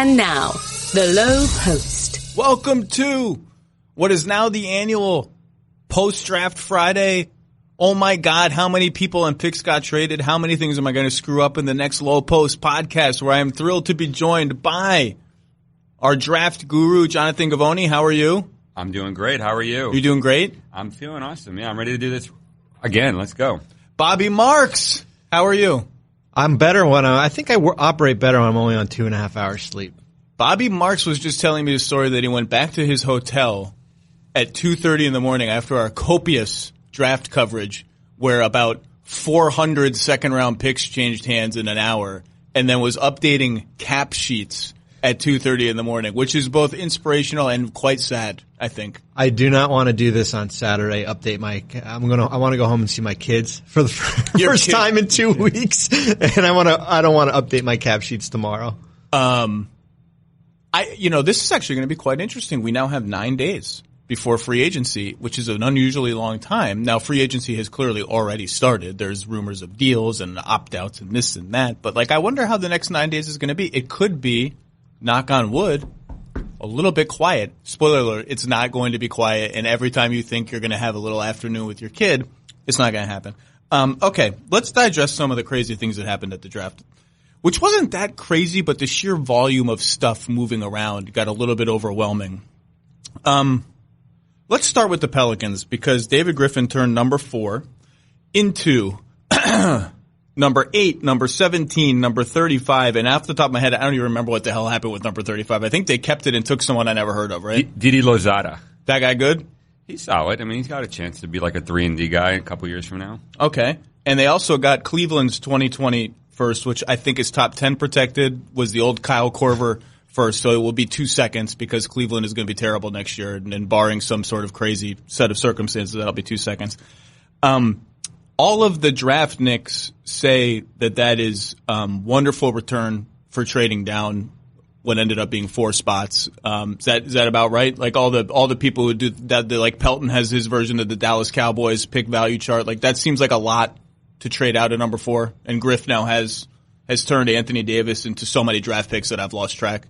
And now, the Lowe Post. Welcome to what is now the annual Post-Draft Friday. Oh my God, how many people and picks got traded? How many things am I going to screw up in the next Lowe Post podcast, where I am thrilled to be joined by our draft guru, Jonathan Givony. How are you? I'm doing great. How are you? You doing great? I'm feeling awesome. Yeah, I'm ready to do this again. Let's go. Bobby Marks, how are you? I'm better when I think I operate better when I'm only on 2.5 hours sleep. Bobby Marks was just telling me the story that he went back to his hotel at 2:30 in the morning after our copious draft coverage, where about 400 second-round picks changed hands in an hour, and then was updating cap sheets at 2:30 in the morning, which is both inspirational and quite sad, I think. I do not want to do this on Saturday. I want to go home and see my kids for the first time in 2 weeks, and I don't want to update my cap sheets tomorrow. This is actually going to be quite interesting. We now have 9 days before free agency, which is an unusually long time. Now, free agency has clearly already started. There's rumors of deals and opt-outs and this and that. But, I wonder how the next 9 days is going to be. It could be, knock on wood, a little bit quiet. Spoiler alert, it's not going to be quiet. And every time you think you're going to have a little afternoon with your kid, it's not going to happen. Okay, let's digest some of the crazy things that happened at the draft, which wasn't that crazy, but the sheer volume of stuff moving around got a little bit overwhelming. Let's start with the Pelicans, because David Griffin turned number 4 into number 8, number 17, number 35, and off the top of my head, I don't even remember what the hell happened with number 35. I think they kept it and took someone I never heard of, right? Didi Lozada. That guy good? He's solid. I mean, he's got a chance to be like a 3-and-D guy a couple years from now. Okay. And they also got Cleveland's 2020 first, which I think is top 10 protected, was the old Kyle Korver first, so it will be 2 seconds because Cleveland is going to be terrible next year, and barring some sort of crazy set of circumstances, that'll be 2 seconds. All of the draft nicks say that is wonderful return for trading down what ended up being 4 spots. Is that about right? Like all the people who do that, like Pelton has his version of the Dallas Cowboys pick value chart. Like that seems like a lot to trade out at number 4, and Griff now has turned Anthony Davis into so many draft picks that I've lost track.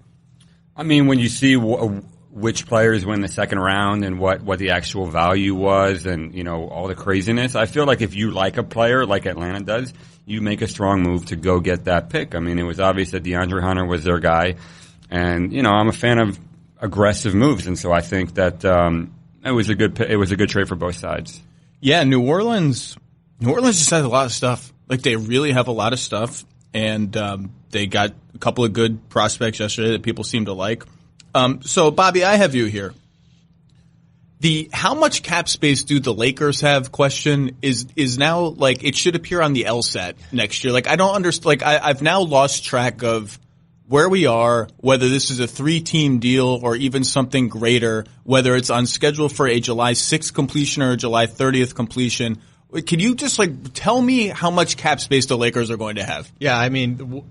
I mean, when you see which players win the second round and what the actual value was and, all the craziness, I feel like if you like a player like Atlanta does, you make a strong move to go get that pick. I mean, it was obvious that DeAndre Hunter was their guy, and, I'm a fan of aggressive moves, and so I think that it was a good trade for both sides. Yeah, New Orleans just has a lot of stuff. Like, they really have a lot of stuff, and they got a couple of good prospects yesterday that people seem to like. So, Bobby, I have you here. The how much cap space do the Lakers have question is now, like, it should appear on the LSAT next year. Like, I don't understand. Like, I've now lost track of where we are, whether this is a 3-team deal or even something greater, whether it's on schedule for a July 6th completion or a July 30th completion. Can you just tell me how much cap space the Lakers are going to have? Yeah, I mean,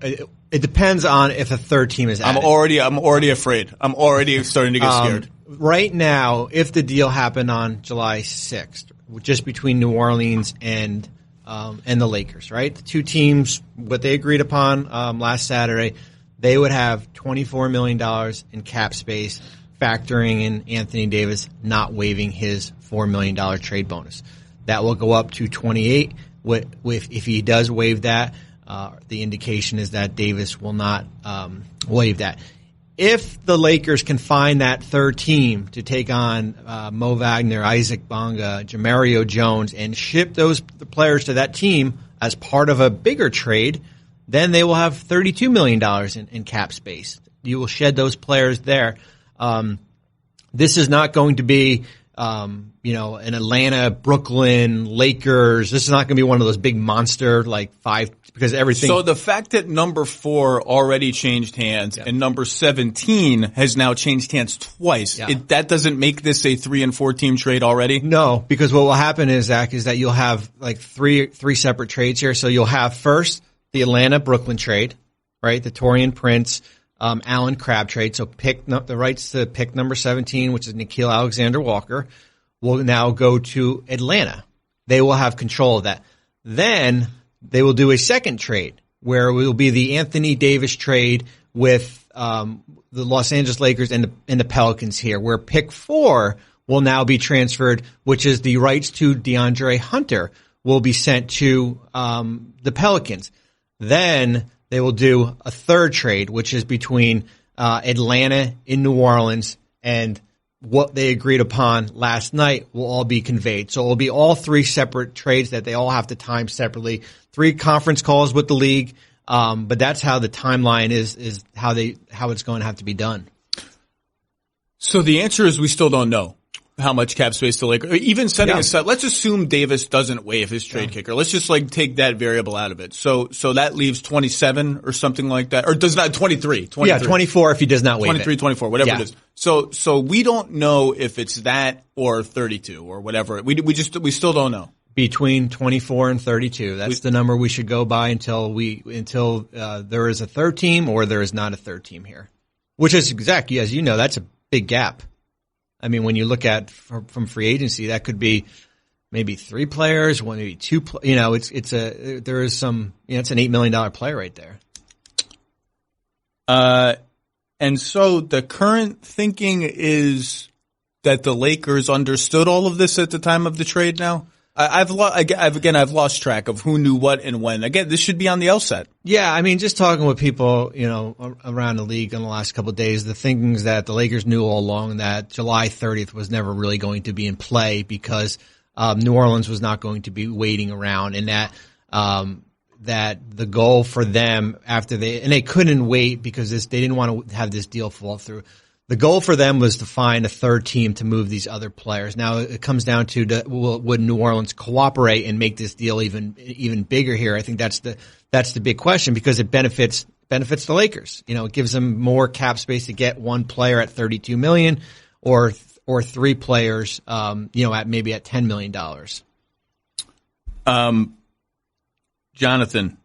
it depends on if a third team is added. I'm already afraid. I'm already starting to get scared. Right now, if the deal happened on July 6th, just between New Orleans and the Lakers, right? The two teams, what they agreed upon last Saturday, they would have $24 million in cap space, factoring in Anthony Davis not waiving his $4 million trade bonus. That will go up to 28. If he does waive that, the indication is that Davis will not waive that. If the Lakers can find that third team to take on Mo Wagner, Isaac Bonga, Jamario Jones, and ship those players to that team as part of a bigger trade, then they will have $32 million in cap space. You will shed those players there. This is not going to be an Atlanta, Brooklyn, Lakers. This is not going to be one of those big monster, 5, because everything. So the fact that number 4 already changed hands and number 17 has now changed hands twice, that doesn't make this a 3 and 4 team trade already? No, because what will happen is, Zach, is that you'll have three separate trades here. So you'll have first the Atlanta-Brooklyn trade, right? The Taurean Prince, Allen Crabbe trade. So the rights to pick number 17, which is Nickeil Alexander-Walker, will now go to Atlanta. They will have control of that. Then they will do a second trade where it will be the Anthony Davis trade with the Los Angeles Lakers and the Pelicans here, where pick 4 will now be transferred, which is the rights to DeAndre Hunter will be sent to the Pelicans. Then they will do a third trade, which is between Atlanta and New Orleans, and what they agreed upon last night will all be conveyed. So it will be all 3 separate trades that they all have to time separately. 3 conference calls with the league, but that's how the timeline is how it's going to have to be done. So the answer is we still don't know how much cap space the Lakers, even setting aside, let's assume Davis doesn't waive his trade kicker. Let's just take that variable out of it. So that leaves 27 or something like that, or does not 23. Yeah, 24 if he does not waive 23, it. 24, whatever it is. So we don't know if it's that or 32 or whatever. We still don't know. Between 24 and 32. That's the number we should go by until there is a third team or there is not a third team here. Which is exactly, as you know, that's a big gap. I mean, when you look at from free agency, that could be maybe 3 players, maybe 2. It's it's an $8 million player right there. And so the current thinking is that the Lakers understood all of this at the time of the trade. Now, I've lost track of who knew what and when. Again, this should be on the LSAT. Yeah, I mean, just talking with people, around the league in the last couple of days, the thinking is that the Lakers knew all along that July 30th was never really going to be in play because New Orleans was not going to be waiting around, and that the goal for them they couldn't wait because they didn't want to have this deal fall through. The goal for them was to find a third team to move these other players. Now it comes down to would New Orleans cooperate and make this deal even bigger here? I think that's the big question because it benefits the Lakers. It gives them more cap space to get one player at $32 million or 3 players, at maybe at $10 million. Jonathan,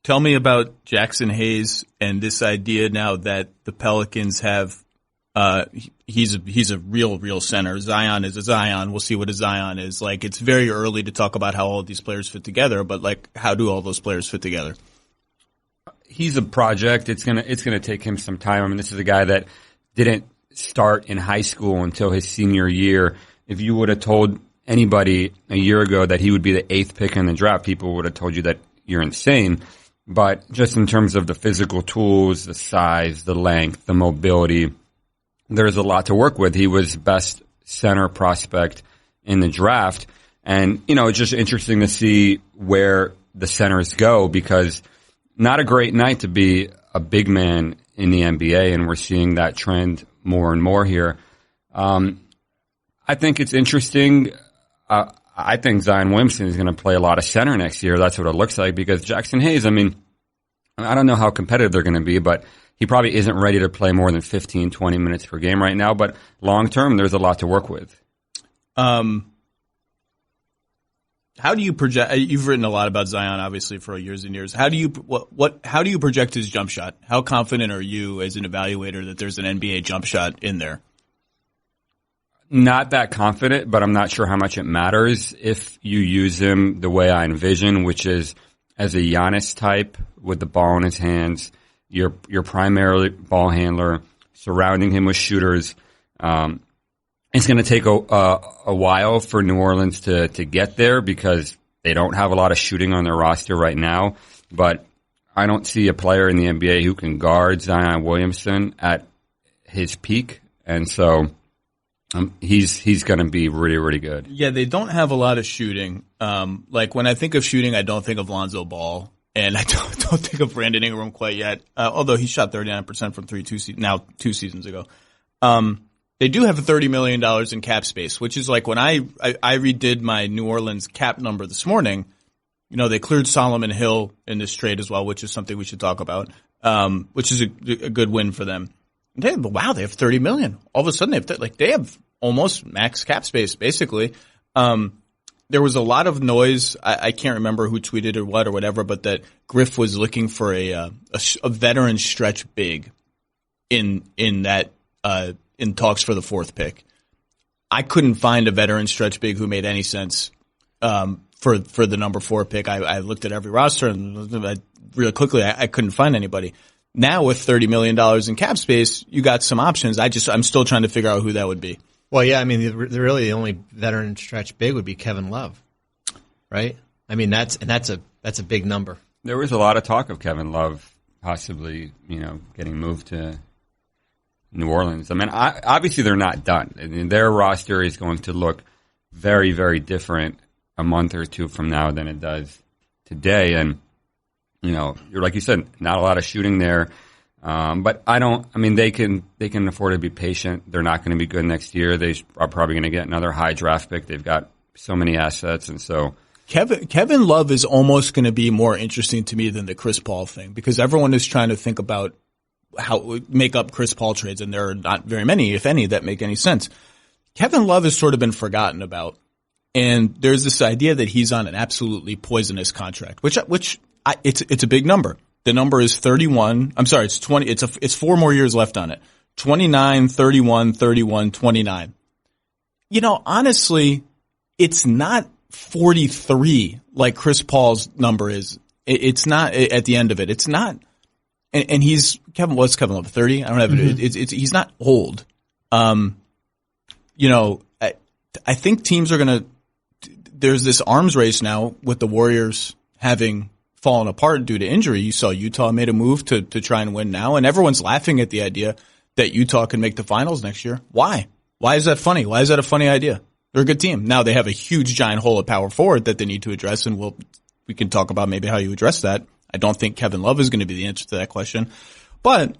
tell me about Jackson Hayes and this idea now that the Pelicans have. He's a real center. Zion is a Zion. We'll see what a Zion is like. It's very early to talk about how all of these players fit together, but how do all those players fit together? He's a project. It's gonna take him some time. I mean, this is a guy that didn't start in high school until his senior year. If you would have told anybody a year ago that he would be the 8th pick in the draft, people would have told you that you're insane. But just in terms of the physical tools, the size, the length, the mobility, there's a lot to work with. He was best center prospect in the draft. And, it's just interesting to see where the centers go because not a great night to be a big man in the NBA, and we're seeing that trend more and more here. I think it's interesting. I think Zion Williamson is going to play a lot of center next year. That's what it looks like because Jackson Hayes, I mean, I don't know how competitive they're going to be, but he probably isn't ready to play more than 15, 20 minutes per game right now. But long term, there's a lot to work with. How do you project? You've written a lot about Zion, obviously, for years and years. How do you project his jump shot? How confident are you as an evaluator that there's an NBA jump shot in there? Not that confident, but I'm not sure how much it matters if you use him the way I envision, which is as a Giannis type with the ball in his hands, your primary ball handler, surrounding him with shooters. It's going to take a while for New Orleans to get there because they don't have a lot of shooting on their roster right now. But I don't see a player in the NBA who can guard Zion Williamson at his peak, and so he's going to be really, really good. Yeah, they don't have a lot of shooting. When I think of shooting, I don't think of Lonzo Ball, and I don't think of Brandon Ingram quite yet. Although he shot 39% from 3 2 seasons ago. They do have $30 million in cap space, which is when I redid my New Orleans cap number this morning. They cleared Solomon Hill in this trade as well, which is something we should talk about. Which is a good win for them. They have $30 million. All of a sudden they have almost max cap space, basically. There was a lot of noise. I can't remember who tweeted or what or whatever, but that Griff was looking for a veteran stretch big in talks for the 4th pick. I couldn't find a veteran stretch big who made any sense for the number 4 pick. I looked at every roster and really quickly I couldn't find anybody. Now with $30 million in cap space, you got some options. I'm still trying to figure out who that would be. Well, yeah, I mean, the only veteran stretch big would be Kevin Love, right? I mean, that's a big number. There was a lot of talk of Kevin Love possibly, getting moved to New Orleans. I mean, obviously they're not done. I mean, their roster is going to look very, very different a month or two from now than it does today. And, you're like you said, not a lot of shooting there. But they can afford to be patient. They're not going to be good next year. They are probably going to get another high draft pick. They've got so many assets. And so Kevin Love is almost going to be more interesting to me than the Chris Paul thing, because everyone is trying to think about how make up Chris Paul trades, and there are not very many, if any, that make any sense. Kevin Love has sort of been forgotten about, and there's this idea that he's on an absolutely poisonous contract, which it's a big number. The number is 31. I'm sorry, it's 20. It's 4 more years left on it. 29, 31, 31, 29. Honestly, it's not 43 like Chris Paul's number is. It's not at the end of it. It's not. And what's Kevin Love, 30? I don't have it. He's not old. I think teams are going to, there's this arms race now with the Warriors having fallen apart due to injury. You saw Utah made a move to try and win now, and everyone's laughing at the idea that Utah can make the finals next year. Why? Why is that funny? Why is that a funny idea? They're a good team. Now they have a huge giant hole at power forward that they need to address, and we can talk about maybe how you address that. I don't think Kevin Love is going to be the answer to that question. But,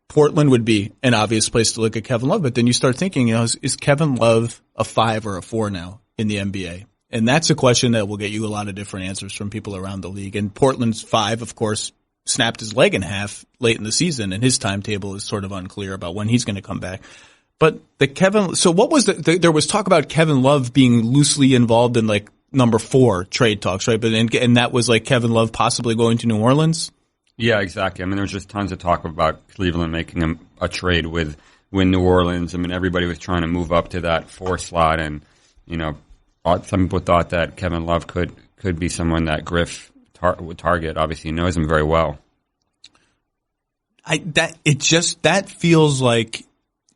Portland would be an obvious place to look at Kevin Love. But then you start thinking, is Kevin Love a 5 or a 4 now in the NBA? And that's a question that will get you a lot of different answers from people around the league. And Portland's 5, of course, snapped his leg in half late in the season, and his timetable is sort of unclear about when he's going to come back. But so what was there was talk about Kevin Love being loosely involved in like number 4 trade talks, right? But and that was like Kevin Love possibly going to New Orleans. Yeah, exactly. I mean, there was just tons of talk about Cleveland making a trade with New Orleans. I mean, everybody was trying to move up to that 4 slot, and some people thought that Kevin Love could be someone that Griff would target. Obviously, he knows him very well. That feels like,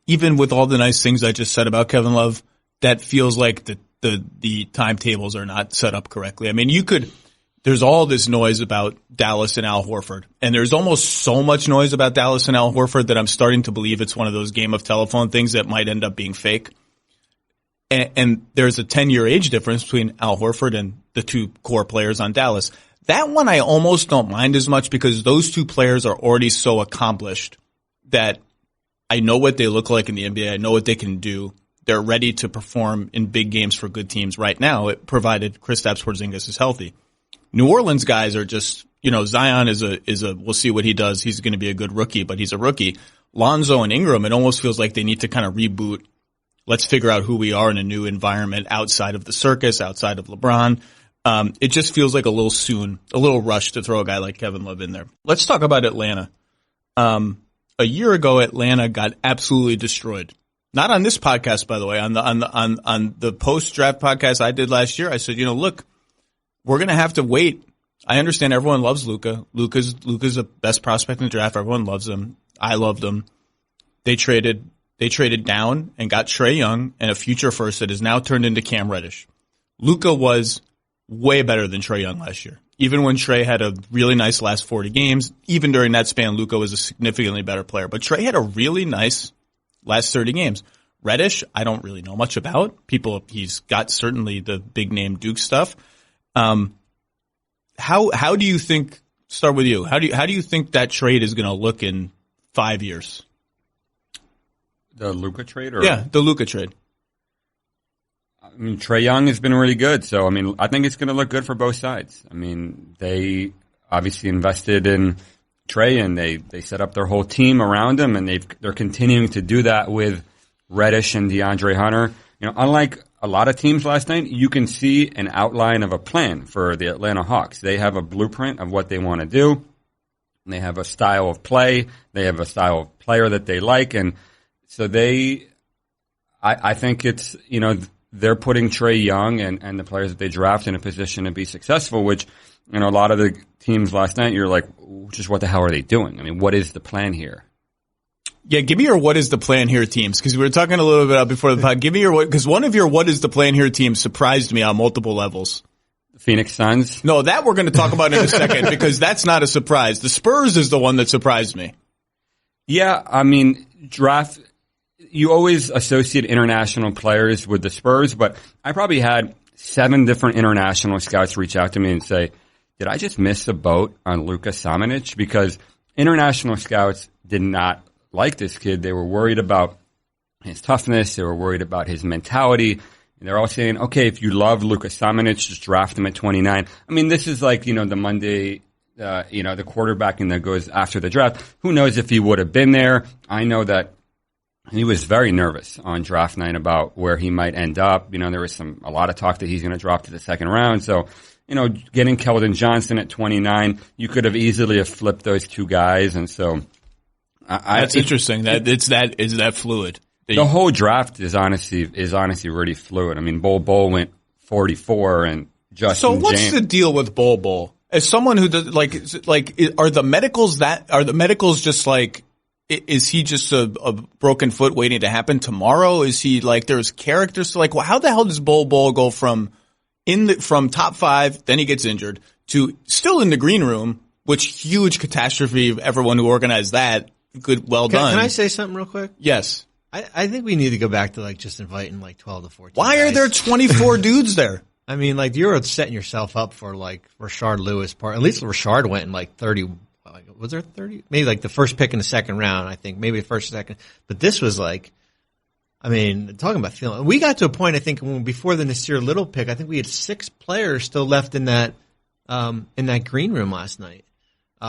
even with all the nice things I just said about Kevin Love, that feels like the timetables are not set up correctly. I mean, there's all this noise about Dallas and Al Horford, and there's almost so much noise about Dallas and Al Horford that I'm starting to believe it's one of those game of telephone things that might end up being fake. And there's a 10-year age difference between Al Horford and the 2 core players on Dallas. That one I almost don't mind as much, because those 2 players are already so accomplished that I know what they look like in the NBA. I know what they can do. They're ready to perform in big games for good teams right now, provided Kristaps Porzingis is healthy. New Orleans guys are just, Zion is a we'll see what he does. He's going to be a good rookie, but he's a rookie. Lonzo and Ingram, it almost feels like they need to kind of reboot. Let's figure out who we are in a new environment outside of the circus, outside of LeBron. It just feels like a little soon, a little rush to throw a guy like Kevin Love in there. Let's talk about Atlanta. A year ago, Atlanta got absolutely destroyed. Not on this podcast, by the way. On the post-draft podcast I did last year, I said, look, we're going to have to wait. I understand everyone loves Luka. Luka's the best prospect in the draft. Everyone loves him. I loved him. They traded down and got Trae Young and a future first that has now turned into Cam Reddish. Luka was way better than Trae Young last year. Even when Trae had a really nice last 40 games, even during that span, Luka was a significantly better player. But Trae had a really nice last 30 games. Reddish, I don't really know much about. He's got certainly the big name Duke stuff. How do you think, start with you, how do you think that trade is going to look in 5 years? The Luka trade? Yeah, the Luka trade. I mean, Trae Young has been really good, so I think it's going to look good for both sides. I mean, they obviously invested in Trae, and they set up their whole team around him, and they're continuing to do that with Reddish and DeAndre Hunter. Unlike a lot of teams last night, you can see an outline of a plan for the Atlanta Hawks. They have a blueprint of what they want to do. They have a style of play. They have a style of player that they like, and so I think it's they're putting Trae Young and the players that they draft in a position to be successful, which a lot of the teams last night, you're like, just what the hell are they doing? I mean, what is the plan here? Yeah, give me your what is the plan here teams, because we were talking a little bit before the pod. Give me your what, because one of your what is the plan here teams surprised me on multiple levels. Phoenix Suns? No, that we're going to talk about in a second, because that's not a surprise. The Spurs is the one that surprised me. Yeah, I mean, draft, you always associate international players with the Spurs, but I probably had 7 different international scouts reach out to me and say, did I just miss the boat on Luka Samanic? Because international scouts did not like this kid. They were worried about his toughness. They were worried about his mentality. And they're all saying, okay, if you love Luka Samanic, just draft him at 29. I mean, this is like, the Monday, the quarterbacking that goes after the draft. Who knows if he would have been there? I know that he was very nervous on draft night about where he might end up. There was a lot of talk that he's going to drop to the second round. So, getting Keldon Johnson at 29, you could have easily have flipped those 2 guys. And so, that's interesting. Is that fluid? The whole draft is honestly really fluid. I mean, Bol went 44, and Justin. So what's the deal with Bol? As someone who does are the medicals just like? Is he just a broken foot waiting to happen tomorrow? Is he like there's characters to like? Well, how the hell does Bol go from top 5, then he gets injured, to still in the green room? Which huge catastrophe! Everyone who organized that. Good, well done. Can I say something real quick? Yes. I think we need to go back to just inviting 12 to 14. Why guys. are there 24 dudes there? I mean, you're setting yourself up for Rashard Lewis part. At least Rashard went in 30. Was there 30? Maybe the first pick in the second round. I think maybe the first, second. But this was talking about feeling. We got to a point. I think before the Nasir Little pick, I think we had 6 players still left in that green room last night.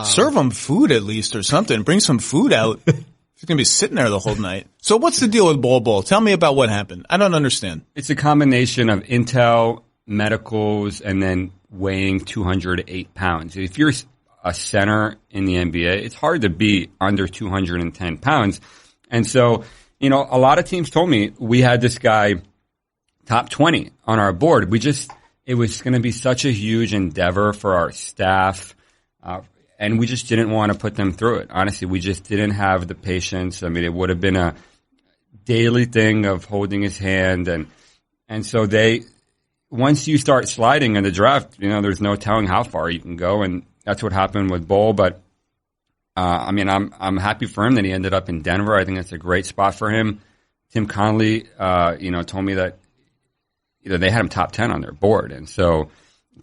Serve them food at least or something. Bring some food out. He's going to be sitting there the whole night. So what's the deal with Bol? Tell me about what happened. I don't understand. It's a combination of intel, medicals, and then weighing 208 pounds. If you're a center in the NBA, it's hard to be under 210 pounds. And so, a lot of teams told me we had this guy top 20 on our board. It was going to be such a huge endeavor for our staff. And we just didn't want to put them through it. Honestly, we just didn't have the patience. I mean, it would have been a daily thing of holding his hand. And so once you start sliding in the draft, there's no telling how far you can go. And that's what happened with Bol. But, I'm happy for him that he ended up in Denver. I think that's a great spot for him. Tim Connolly, told me that, they had him top 10 on their board. And so,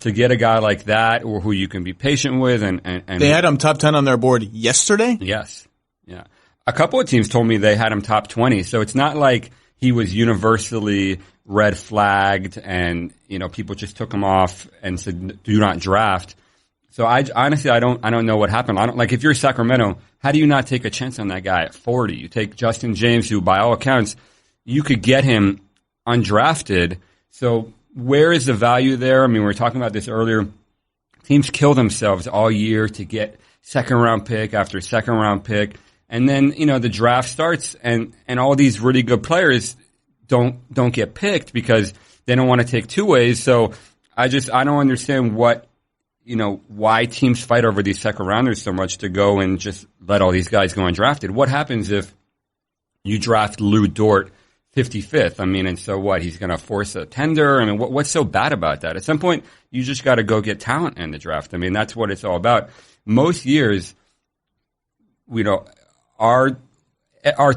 to get a guy like that, or who you can be patient with, and they had him top 10 on their board yesterday? Yes. Yeah. A couple of teams told me they had him top 20, so it's not like he was universally red flagged and, people just took him off and said, do not draft. So I don't know what happened. If you're Sacramento, how do you not take a chance on that guy at 40? You take Justin James, who by all accounts, you could get him undrafted. So where is the value there? I mean, we were talking about this earlier. Teams kill themselves all year to get second round pick after second round pick. And then, the draft starts and all these really good players don't get picked because they don't want to take 2 ways. So I don't understand why teams fight over these second rounders so much to go and just let all these guys go undrafted. What happens if you draft Lou Dort 55th. I mean, and so what? He's going to force a tender? I mean, what's so bad about that? At some point, you just got to go get talent in the draft. I mean, that's what it's all about. Most years, our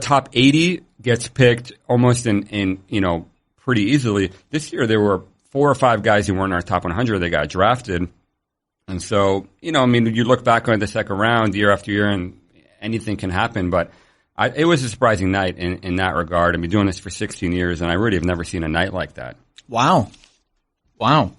top 80 gets picked almost in pretty easily. This year, there were 4 or 5 guys who weren't in our top 100 that got drafted. And so, you look back on the second round year after year and anything can happen, but it was a surprising night in that regard. I've been doing this for 16 years, and I really have never seen a night like that. Wow. You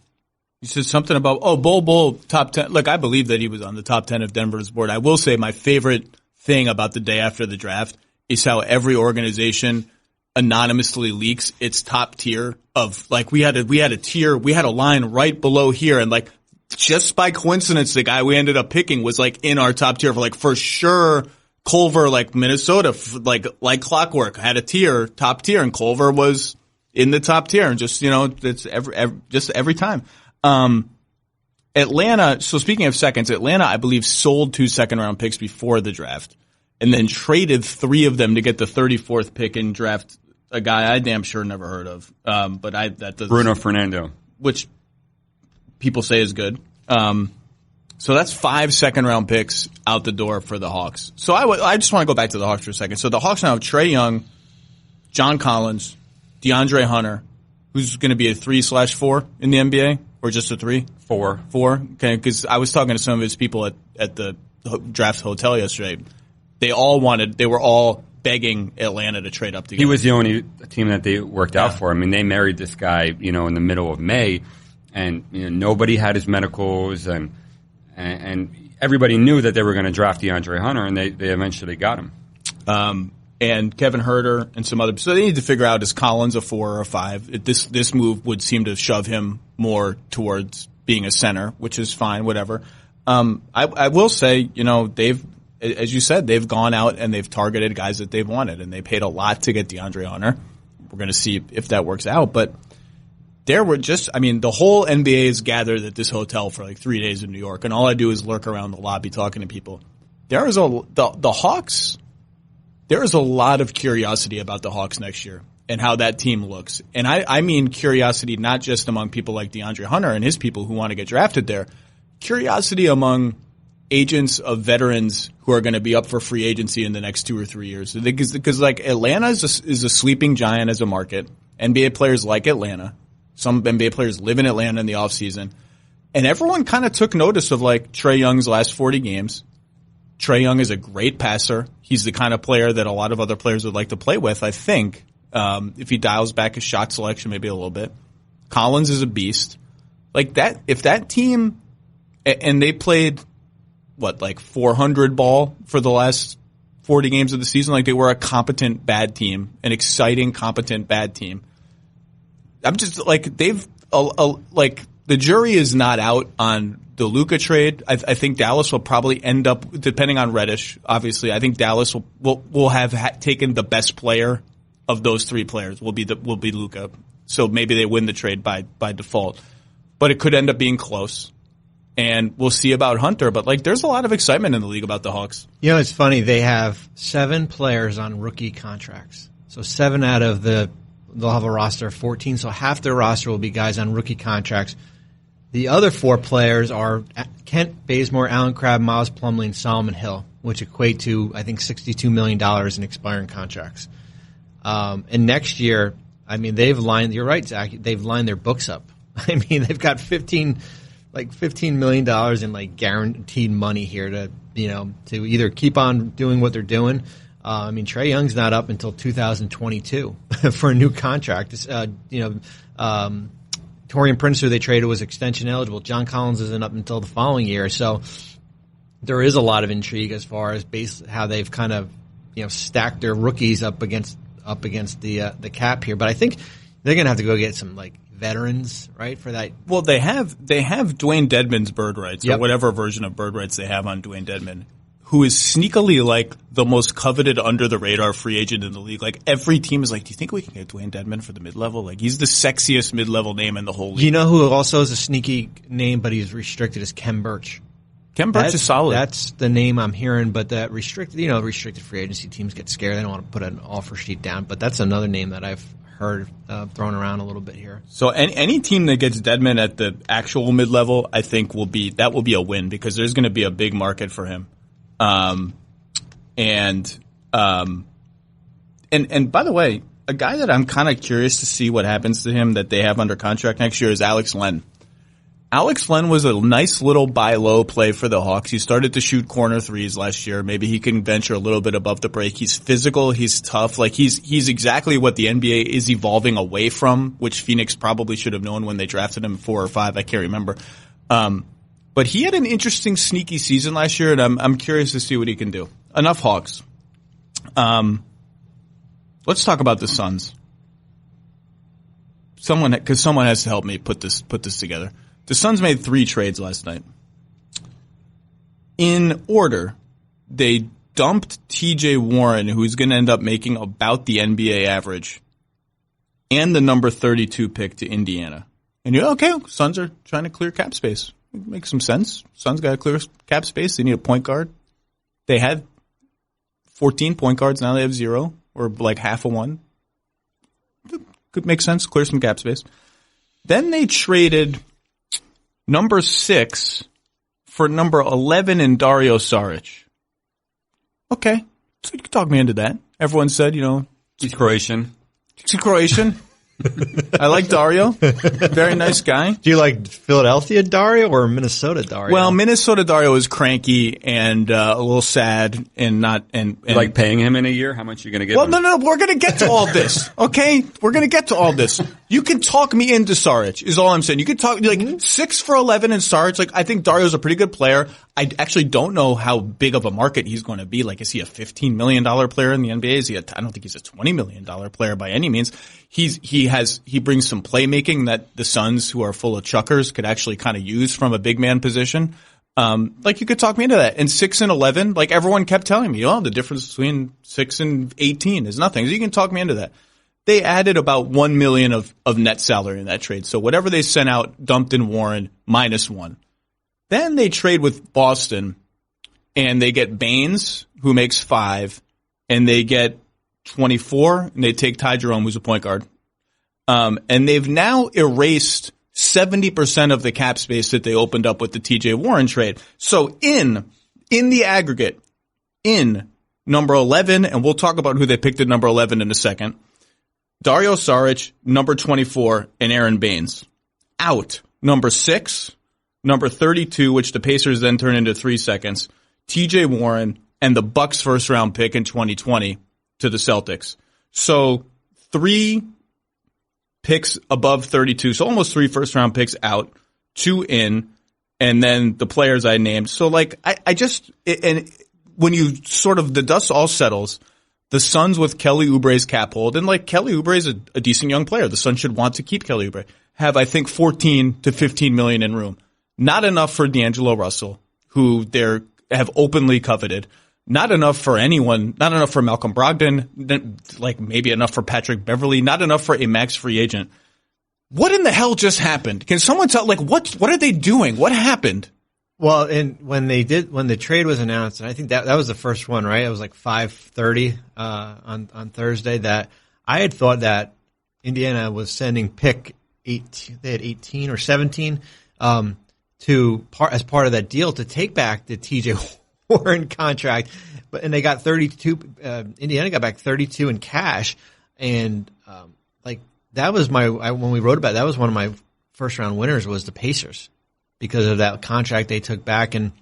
said something about, Bol, top 10. Look, I believe that he was on the top 10 of Denver's board. I will say my favorite thing about the day after the draft is how every organization anonymously leaks its top tier of, we had a tier, we had a line right below here, and just by coincidence, the guy we ended up picking was in our top tier for sure. Culver, Minnesota, like clockwork, had a top tier, and Culver was in the top tier, and just, it's every time. And Atlanta, so speaking of seconds, Atlanta, I believe, sold 2 second-round picks before the draft and then traded 3 of them to get the 34th pick and draft a guy I damn sure never heard of. But that does Bruno Fernando. Which people say is good. So that's 5 second-round picks out the door for the Hawks. So I just want to go back to the Hawks for a second. So the Hawks now have Trae Young, John Collins, DeAndre Hunter, who's going to be a 3/4 in the NBA, or just a 3? 4. 4? Okay, because I was talking to some of his people at the draft hotel yesterday. They were all begging Atlanta to trade up together. He was the only team that they worked out for. I mean, they married this guy, in the middle of May, and nobody had his medicals, and everybody knew that they were going to draft DeAndre Hunter, and they eventually got him. And Kevin Huerter and some other. So they need to figure out, is Collins a 4 or a 5? This move would seem to shove him more towards being a center, which is fine, whatever. I will say, they've, as you said, they've gone out and they've targeted guys that they've wanted, and they paid a lot to get DeAndre Hunter. We're going to see if that works out, but there were the whole NBA is gathered at this hotel for like 3 days in New York, and all I do is lurk around the lobby talking to people. The Hawks. There is a lot of curiosity about the Hawks next year and how that team looks. And I mean curiosity not just among people like DeAndre Hunter and his people who want to get drafted there. Curiosity among agents of veterans who are going to be up for free agency in the next 2 or 3 years. Because like Atlanta is a sleeping giant as a market. NBA players like Atlanta. Some NBA players live in Atlanta in the offseason. And everyone kind of took notice of like Trae Young's last 40 games. Trae Young is a great passer. He's the kind of player that a lot of other players would like to play with, I think, if he dials back his shot selection maybe a little bit. Collins is a beast. Like that, if that team, and they played, 400 ball for the last 40 games of the season, like they were a competent bad team, an exciting, competent bad team. I'm just like, the jury is not out on the Luka trade. I think Dallas will probably end up, depending on Reddish, obviously, I think Dallas will have taken the best player of those 3 players will be Luka. So maybe they win the trade by default. But it could end up being close. And we'll see about Hunter. But there's a lot of excitement in the league about the Hawks. It's funny. They have 7 players on rookie contracts. So 7 out of they'll have a roster of 14. So half their roster will be guys on rookie contracts. The other 4 players are Kent Bazemore, Alan Crabb, Miles Plumlee, and Solomon Hill, which equate to, I think, $62 million in expiring contracts. And next year, you're right, Zach, they've lined their books up. They've got $15 million in guaranteed money here to either keep on doing what they're doing. Trae Young's not up until 2022 for a new contract. Taurean Prince, who they traded, was extension eligible. John Collins isn't up until the following year. So there is a lot of intrigue as far as how they've kind of stacked their rookies up against the cap here. But I think they're going to have to go get some veterans, right, for that. Well, they have Dwayne Dedmon's bird rights, yep, or whatever version of bird rights they have on Dwayne Dedmon, who is sneakily the most coveted under the radar free agent in the league. Every team is do you think we can get Dwayne Dedmon for the mid-level? He's the sexiest mid-level name in the whole league. You know who also is a sneaky name, but he's restricted, is Kem Birch. Kem Birch is solid. That's the name I'm hearing, but that restricted free agency teams get scared. They don't want to put an offer sheet down, but that's another name that I've heard thrown around a little bit here. So any team that gets Dedmon at the actual mid-level, I think will be a win, because there's going to be a big market for him. And by the way, a guy that I'm kind of curious to see what happens to him that they have under contract next year is Alex Len. Alex Len was a nice little buy low play for the Hawks. He started to shoot corner threes last year. Maybe he can venture a little bit above the break. He's physical. He's tough. He's exactly what the NBA is evolving away from, which Phoenix probably should have known when they drafted him 4 or 5. I can't remember. But he had an interesting, sneaky season last year, and I'm curious to see what he can do. Enough Hawks. Let's talk about the Suns. Because someone has to help me put this together. The Suns made 3 trades last night. In order, they dumped T.J. Warren, who's going to end up making about the NBA average, and the number 32 pick to Indiana. And you're okay. Suns are trying to clear cap space. It makes some sense. Suns got a clear cap space. They need a point guard. They had 14 point guards. Now they have 0, or like half of one. Could make sense. Clear some cap space. Then they traded number 6 for number 11 in Dario Saric. Okay. So you can talk me into that. Everyone said, He's Croatian. He's Croatian. I like Dario. Very nice guy. Do you like Philadelphia Dario or Minnesota Dario? Well, Minnesota Dario is cranky and a little sad and not and You like paying him in a year? How much are you going to give him? No. We're going to get to all this. Okay, we're going to get to all this. You can talk me into Saric. Is all I'm saying. You can talk 6 for 11 in Saric. Like I think Dario's a pretty good player. I actually don't know how big of a market he's going to be. Like, is he a $15 million player in the NBA? Is he I don't think he's a $20 million player by any means. He brings some playmaking that the Suns, who are full of chuckers, could actually kind of use from a big man position. Like you could talk me into that. And 6 and 11, like everyone kept telling me, the difference between 6 and 18 is nothing. So you can talk me into that. They added about $1 million of net salary in that trade. So whatever they sent out, dumped in Warren, -1. Then they trade with Boston, and they get Baines, who makes 5, and they get 24, and they take Ty Jerome, who's a point guard. And they've now erased 70% of the cap space that they opened up with the TJ Warren trade. So in the aggregate, in number 11, and we'll talk about who they picked at number 11 in a second, Dario Saric, number 24, and Aaron Baines. Out, number 6, number 32, which the Pacers then turn into 3 seconds, TJ Warren, and the Bucks first round pick in 2020 to the Celtics. So 3 picks above 32, so almost 3 first round picks out, 2 in, and then the players I named. So like, and when you sort of, the dust all settles, the Suns with Kelly Oubre's cap hold, and like Kelly Oubre is a decent young player. The Suns should want to keep Kelly Oubre, have I think 14 to 15 million in room. Not enough for D'Angelo Russell, who they have openly coveted. Not enough for anyone. Not enough for Malcolm Brogdon. Like maybe enough for Patrick Beverly. Not enough for a max free agent. What in the hell just happened? Can someone tell? Like what are they doing? What happened? Well, and when the trade was announced, and I think that was the first one, right? It was like 5:30 on Thursday. That I had thought that Indiana was sending pick 18. They had 18 or 17 as part of that deal to take back the TJ Warren contract, and they got 32. Indiana got back 32 in cash, and like that was when we wrote about it, that was one of my first round winners was the Pacers because of that contract they took back, and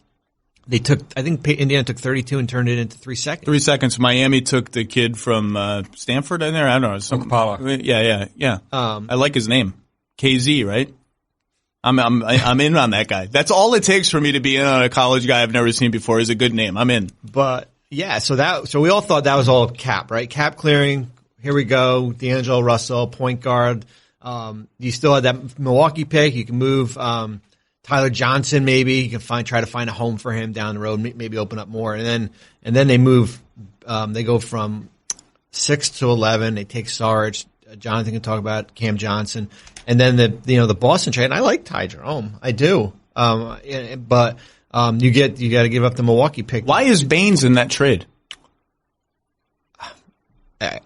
I think Indiana took 32 and turned it into 3 seconds. 3 seconds. Miami took the kid from Stanford in there. I don't know. Okpala. Yeah. I like his name, KZ, right? I'm in on that guy. That's all it takes for me to be in on a college guy I've never seen before. Is a good name. I'm in. But yeah, so we all thought that was all cap, right? Cap clearing. Here we go. D'Angelo Russell, point guard. You still had that Milwaukee pick. You can move Tyler Johnson. Maybe you can try to find a home for him down the road. Maybe open up more. And then they move. They go from 6 to 11. They take Sarge. Jonathan can talk about Cam Johnson. And then the Boston trade, and I like Ty Jerome. I do. But you got to give up the Milwaukee pick. Why is Baines in that trade? That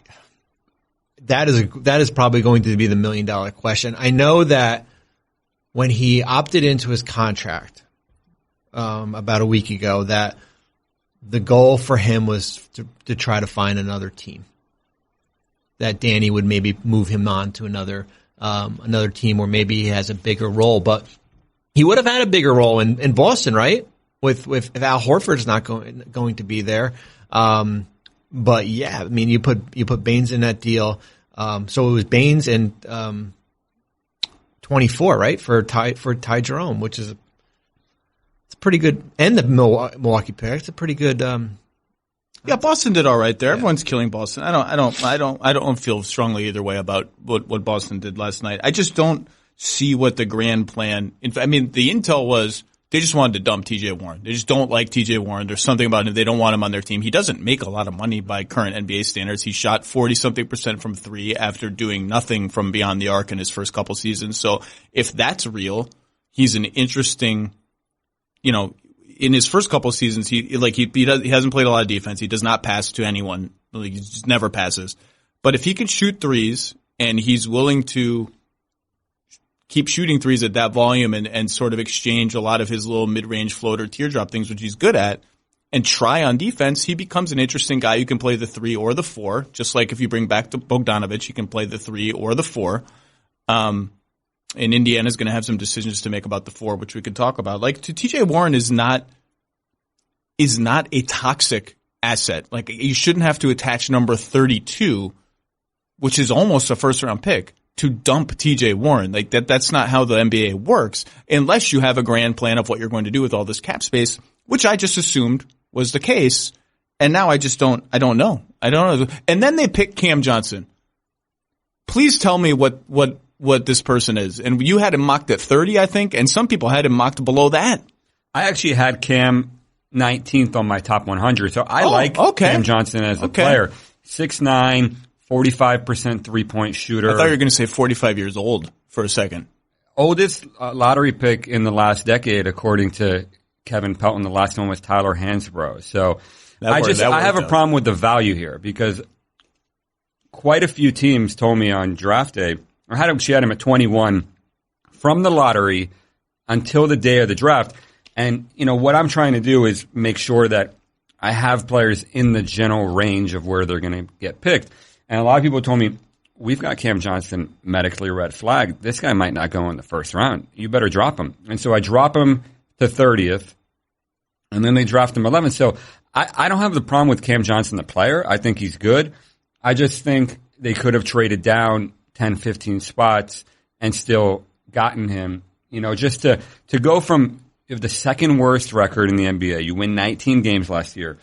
is probably going to be the $1 million question. I know that when he opted into his contract about a week ago, that the goal for him was to try to find another team. That Danny would maybe move him on to another team, or maybe he has a bigger role. But he would have had a bigger role in Boston, right? With if Al Horford's not going to be there. But yeah, I mean, you put Baines in that deal. So it was Baines and 24, right, for Ty Jerome, which is it's pretty good, and the Milwaukee pick. It's a pretty good. Yeah, Boston did all right there. Yeah. Everyone's killing Boston. I don't feel strongly either way about what Boston did last night. I just don't see what the grand plan. The intel was they just wanted to dump TJ Warren. They just don't like TJ Warren. There's something about him. They don't want him on their team. He doesn't make a lot of money by current NBA standards. He shot 40-something% from 3 after doing nothing from beyond the arc in his first couple seasons. So if that's real, He's an interesting, in his first couple of seasons, he hasn't played a lot of defense. He does not pass to anyone. He just never passes. But if he can shoot threes and he's willing to keep shooting threes at that volume and sort of exchange a lot of his little mid-range floater teardrop things, which he's good at, and try on defense, he becomes an interesting guy who can play the 3 or the 4. Just like if you bring back to Bogdanovich, he can play the 3 or the 4. And Indiana's going to have some decisions to make about the 4, which we could talk about. Like, TJ Warren is not a toxic asset. Like, you shouldn't have to attach number 32, which is almost a first round pick, to dump TJ Warren. Like, that's not how the NBA works, unless you have a grand plan of what you're going to do with all this cap space, which I just assumed was the case. And now I don't know. And then they pick Cam Johnson. Please tell me what this person is. And you had him mocked at 30, I think, and some people had him mocked below that. I actually had Cam 19th on my top 100, so I like Cam Johnson as a player. 6'9", 45% three-point shooter. I thought you were going to say 45 years old for a second. Oldest lottery pick in the last decade, according to Kevin Pelton. The last one was Tyler Hansbrough. So I have a problem with the value here because quite a few teams told me on draft day, she had him at 21 from the lottery until the day of the draft. And, what I'm trying to do is make sure that I have players in the general range of where they're going to get picked. And a lot of people told me, we've got Cam Johnson medically red flagged. This guy might not go in the first round. You better drop him. And so I drop him to 30th, and then they draft him 11th. So I don't have the problem with Cam Johnson, the player. I think he's good. I just think they could have traded down 10, 15 spots and still gotten him, just to go from the second worst record in the NBA. You win 19 games last year,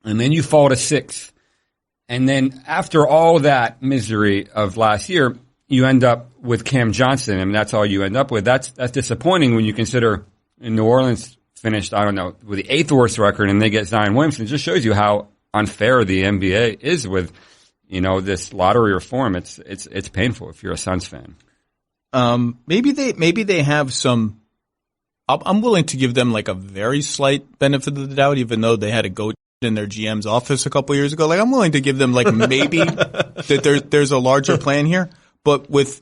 and then you fall to 6th. And then after all that misery of last year, you end up with Cam Johnson, and that's all you end up with. That's disappointing when you consider New Orleans finished, with the 8th worst record, and they get Zion Williamson. It just shows you how unfair the NBA is with, this lottery reform. It's painful if you're a Suns fan. Maybe they have some. I'm willing to give them like a very slight benefit of the doubt, even though they had a goat in their GM's office a couple years ago. Like, I'm willing to give them like maybe that there's a larger plan here, but with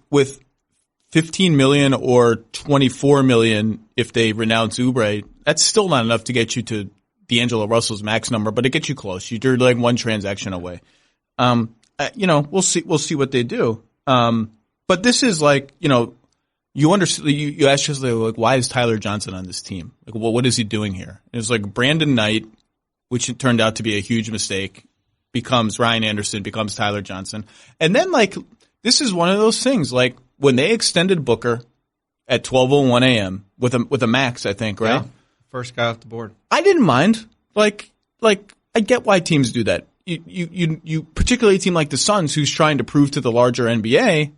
15 million or 24 million if they renounce Oubre, that's still not enough to get you to D'Angelo Russell's max number, but it gets you close. You're like one transaction away. We'll see what they do. But this is like, you understand, you ask yourself, like, why is Tyler Johnson on this team? Like, what is he doing here? It was like Brandon Knight, which it turned out to be a huge mistake, becomes Ryan Anderson, becomes Tyler Johnson. And then, like, this is one of those things, like, when they extended Booker at 12:01 a.m. with a max, I think, right? Yeah. First guy off the board. I didn't mind. Like, I get why teams do that. You particularly a team like the Suns, who's trying to prove to the larger NBA,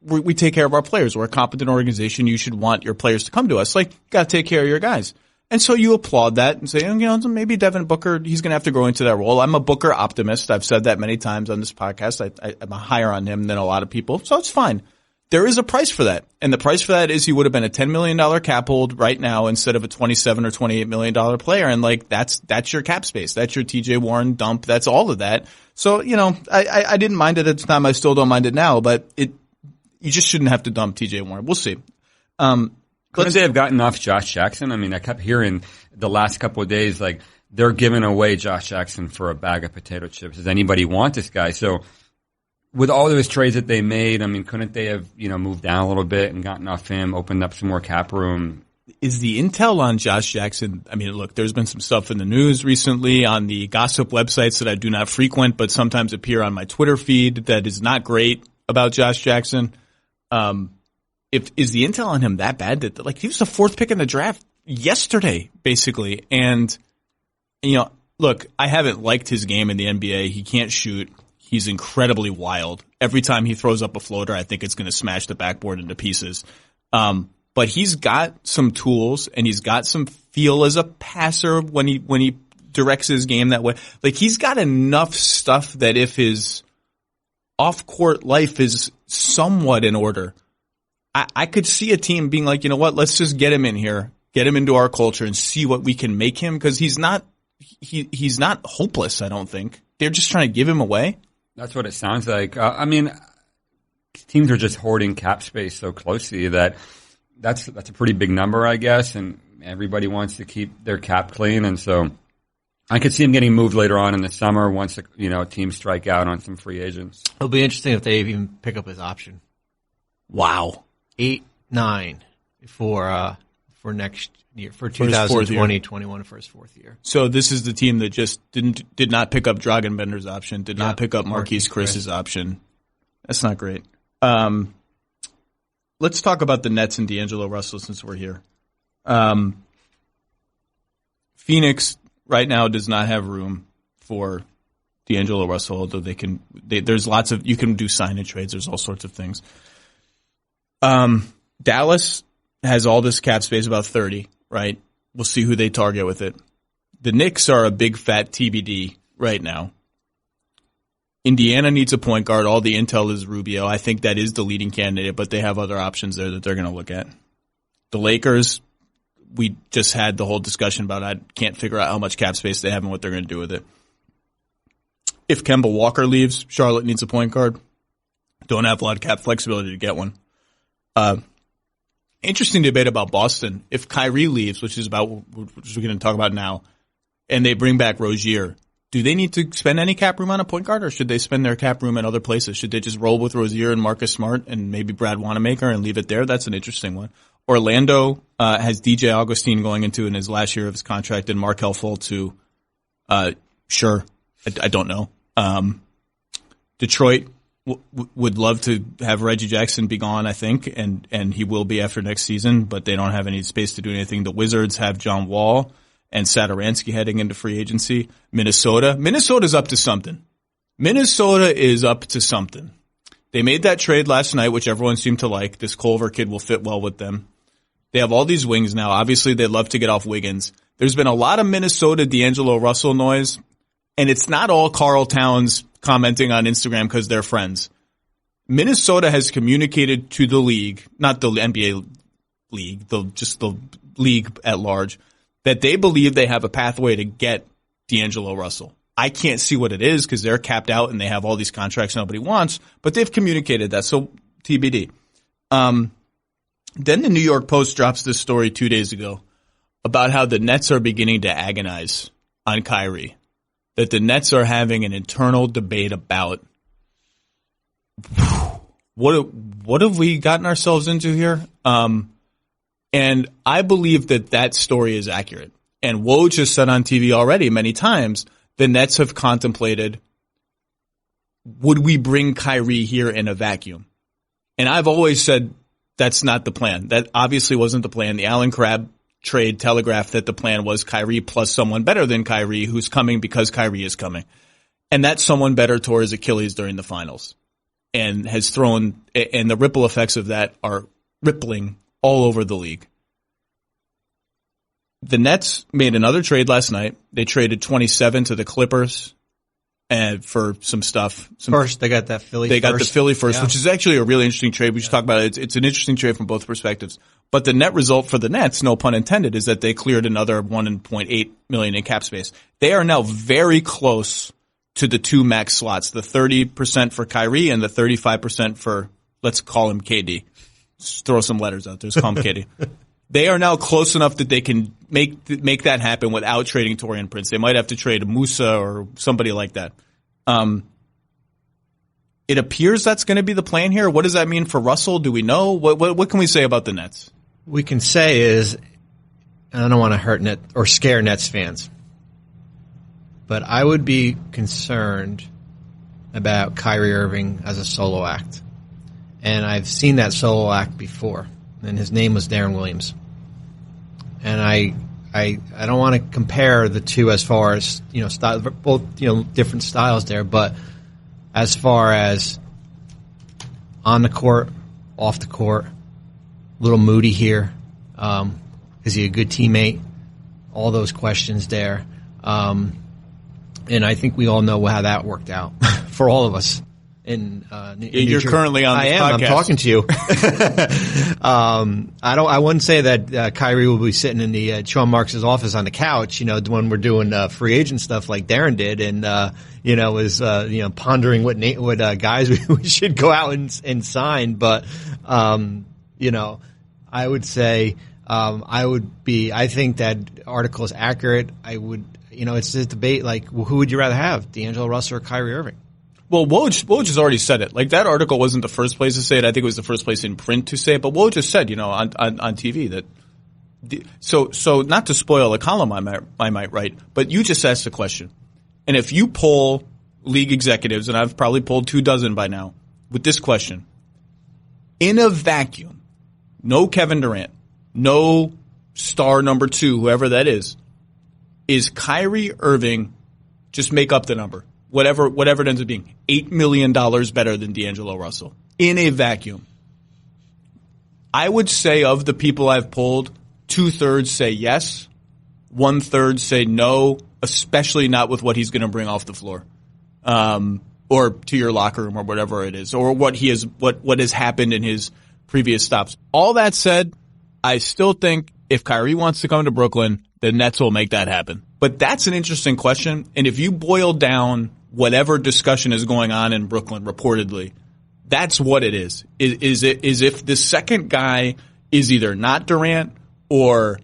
we take care of our players. We're a competent organization. You should want your players to come to us. Like, you got to take care of your guys. And so you applaud that and say, maybe Devin Booker, he's going to have to grow into that role. I'm a Booker optimist. I've said that many times on this podcast. I'm higher on him than a lot of people. So it's fine. There is a price for that. And the price for that is he would have been a $10 million cap hold right now instead of a $27 or $28 million player. And like, that's your cap space. That's your TJ Warren dump. That's all of that. So, I didn't mind it at the time. I still don't mind it now, but you just shouldn't have to dump TJ Warren. We'll see. Couldn't they have gotten off Josh Jackson? I mean, I kept hearing the last couple of days, like, they're giving away Josh Jackson for a bag of potato chips. Does anybody want this guy? So with all those trades that they made, I mean, couldn't they have, moved down a little bit and gotten off him, opened up some more cap room? Is the intel on Josh Jackson, I mean, look, there's been some stuff in the news recently on the gossip websites that I do not frequent, but sometimes appear on my Twitter feed that is not great about Josh Jackson. Is the intel on him that bad that, like, he was the 4th pick in the draft yesterday, basically. And, look, I haven't liked his game in the NBA. He can't shoot. He's incredibly wild. Every time he throws up a floater, I think it's going to smash the backboard into pieces. But he's got some tools and he's got some feel as a passer when he directs his game that way. Like, he's got enough stuff that if his off-court life is somewhat in order, I could see a team being like, you know what, let's just get him in here, get him into our culture and see what we can make him, because he's not hopeless, I don't think. They're just trying to give him away. That's what it sounds like. I mean, teams are just hoarding cap space so closely that's a pretty big number, I guess, and everybody wants to keep their cap clean, and so I could see him getting moved later on in the summer once teams strike out on some free agents. It'll be interesting if they even pick up his option. Wow. 8-9 for next year, for 2020-21 for his fourth year. So this is the team that just did not pick up Dragenbender's option, did not pick up Marquise Chris's option. That's not great. Let's talk about the Nets and D'Angelo Russell since we're here. Phoenix right now does not have room for D'Angelo Russell, although there's lots of, you can do sign-in trades, there's all sorts of things. Dallas has all this cap space, about 30, right? We'll see who they target with it. The Knicks are a big fat TBD right now. Indiana needs a point guard. All the intel is Rubio. I think that is the leading candidate, but they have other options there that they're going to look at. The Lakers, we just had the whole discussion about, I can't figure out how much cap space they have and what they're going to do with it. If Kemba Walker leaves, Charlotte needs a point guard. Don't have a lot of cap flexibility to get one. Interesting debate about Boston. If Kyrie leaves, which we're going to talk about now, and they bring back Rozier, do they need to spend any cap room on a point guard, or should they spend their cap room in other places? Should they just roll with Rozier and Marcus Smart and maybe Brad Wanamaker and leave it there? That's an interesting one. Orlando has DJ Augustine going into in his last year of his contract and Markelle Fultz, sure, I don't know. Detroit would love to have Reggie Jackson be gone, I think, and he will be after next season, but they don't have any space to do anything. The Wizards have John Wall and Satoransky heading into free agency. Minnesota's up to something. Minnesota is up to something. They made that trade last night, which everyone seemed to like. This Culver kid will fit well with them. They have all these wings now. Obviously, they'd love to get off Wiggins. There's been a lot of Minnesota D'Angelo Russell noise, and it's not all Karl Towns commenting on Instagram because they're friends. Minnesota has communicated to the league, not the NBA league, just the league at large, that they believe they have a pathway to get D'Angelo Russell. I can't see what it is because they're capped out and they have all these contracts nobody wants, but they've communicated that, so TBD. Then the New York Post drops this story 2 days ago about how the Nets are beginning to agonize on Kyrie, that the Nets are having an internal debate about what have we gotten ourselves into here? And I believe that story is accurate. And Woj has said on TV already many times, the Nets have contemplated, would we bring Kyrie here in a vacuum? And I've always said that's not the plan. That obviously wasn't the plan. The Allen Crabbe trade telegraphed that the plan was Kyrie plus someone better than Kyrie who's coming because Kyrie is coming. And that someone better tore his Achilles during the finals and has thrown, and the ripple effects of that are rippling all over the league. The Nets made another trade last night. They traded 27 to the Clippers and for some stuff. First, they got that Philly first. They got the Philly first, which is actually a really interesting trade. We should talk about it. It's an interesting trade from both perspectives. But the net result for the Nets, no pun intended, is that they cleared another $1.8 million in cap space. They are now very close to the two max slots, the 30% for Kyrie and the 35% for, let's call him KD. Just throw some letters out there. Just call him KD. They are now close enough that they can make that happen without trading Taurean Prince. They might have to trade Musa or somebody like that. It appears that's going to be the plan here. What does that mean for Russell? Do we know? What can we say about the Nets? We can say is, and I don't want to hurt Net or scare Nets fans, but I would be concerned about Kyrie Irving as a solo act. And I've seen that solo act before, and his name was Darren Williams. And I don't want to compare the two as far as, style, both, different styles there, but as far as on the court, off the court, a little moody here. Is he a good teammate? All those questions there. And I think we all know how that worked out for all of us You're currently on this podcast. I'm talking to you. I wouldn't say that Kyrie will be sitting in the Sean Marks' office on the couch, when we're doing free agent stuff like Darren did, and was pondering what guys we should go out and sign. But I would say I think that article is accurate. I would, it's a debate like, well, who would you rather have, D'Angelo Russell or Kyrie Irving? Well, Woj has already said it. Like, that article wasn't the first place to say it. I think it was the first place in print to say it. But Woj just said, on TV that. So not to spoil a column I might write, but you just asked the question. And if you poll league executives, and I've probably polled 24 by now, with this question, in a vacuum, no Kevin Durant, no star number 2, whoever that is Kyrie Irving, just make up the number, whatever it ends up being, $8 million better than D'Angelo Russell in a vacuum? I would say of the people I've polled, 2/3 say yes, 1/3 say no, especially not with what he's going to bring off the floor, or to your locker room or whatever it is, or what has happened in his previous stops. All that said, I still think if Kyrie wants to come to Brooklyn, the Nets will make that happen. But that's an interesting question. And if you boil down whatever discussion is going on in Brooklyn, reportedly, that's what it is. Is if the second guy is either not Durant or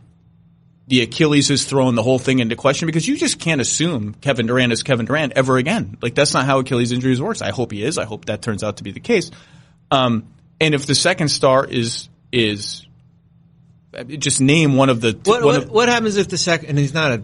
the Achilles is throwing the whole thing into question, because you just can't assume Kevin Durant is Kevin Durant ever again. Like, that's not how Achilles injuries works. I hope he is. I hope that turns out to be the case. And if the second star is just name one of the. What happens if the second, and he's not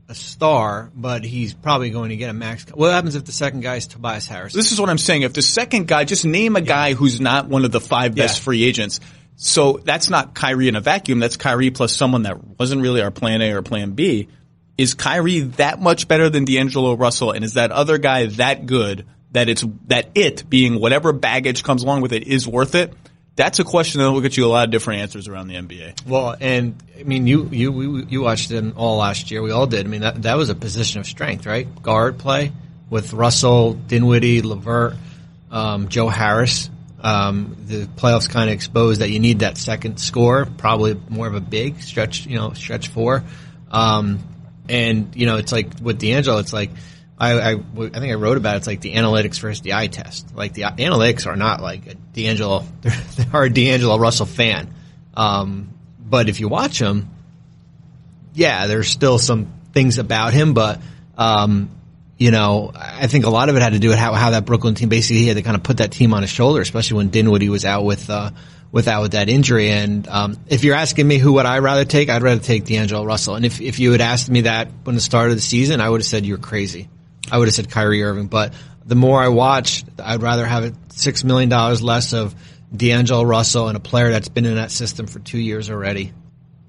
a star, but he's probably going to get a max. What happens if the second guy is Tobias Harris? This is what I'm saying. If the second guy, just name a guy who's not one of the 5 best free agents. So that's not Kyrie in a vacuum. That's Kyrie plus someone that wasn't really our plan A or plan B. Is Kyrie that much better than D'Angelo Russell? And is that other guy that good that it being whatever baggage comes along with it is worth it? That's a question that will get you a lot of different answers around the NBA. Well, and I mean, you watched them all last year. We all did. I mean, that was a position of strength, right? Guard play with Russell, Dinwiddie, LeVert, Joe Harris. The playoffs kind of exposed that you need that second score, probably more of a big stretch 4. And it's like with D'Angelo, it's like I think I wrote about it. It's like the analytics versus the eye test. Like, the analytics are not like a D'Angelo. They are a D'Angelo Russell fan. But if you watch him, there's still some things about him. But I think a lot of it had to do with how that Brooklyn team basically, he had to kind of put that team on his shoulder, especially when Dinwiddie was out with that injury. And if you're asking me who would I rather take, I'd rather take D'Angelo Russell. And if you had asked me that when the start of the season, I would have said you're crazy. I would have said Kyrie Irving. But the more I watched, I'd rather have $6 million less of D'Angelo Russell and a player that's been in that system for 2 years already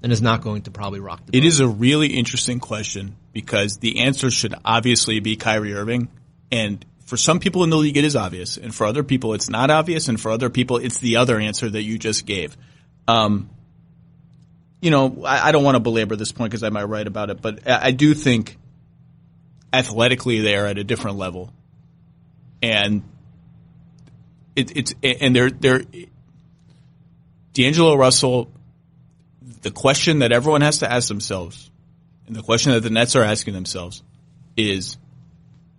and is not going to probably rock the boat. It is a really interesting question, because the answer should obviously be Kyrie Irving. And for some people in the league, it is obvious. And for other people, it's not obvious. And for other people, it's the other answer that you just gave. I don't want to belabor this point because I might write about it, but I do think athletically they are at a different level. And they're D'Angelo Russell, the question that everyone has to ask themselves, and the question that the Nets are asking themselves, is,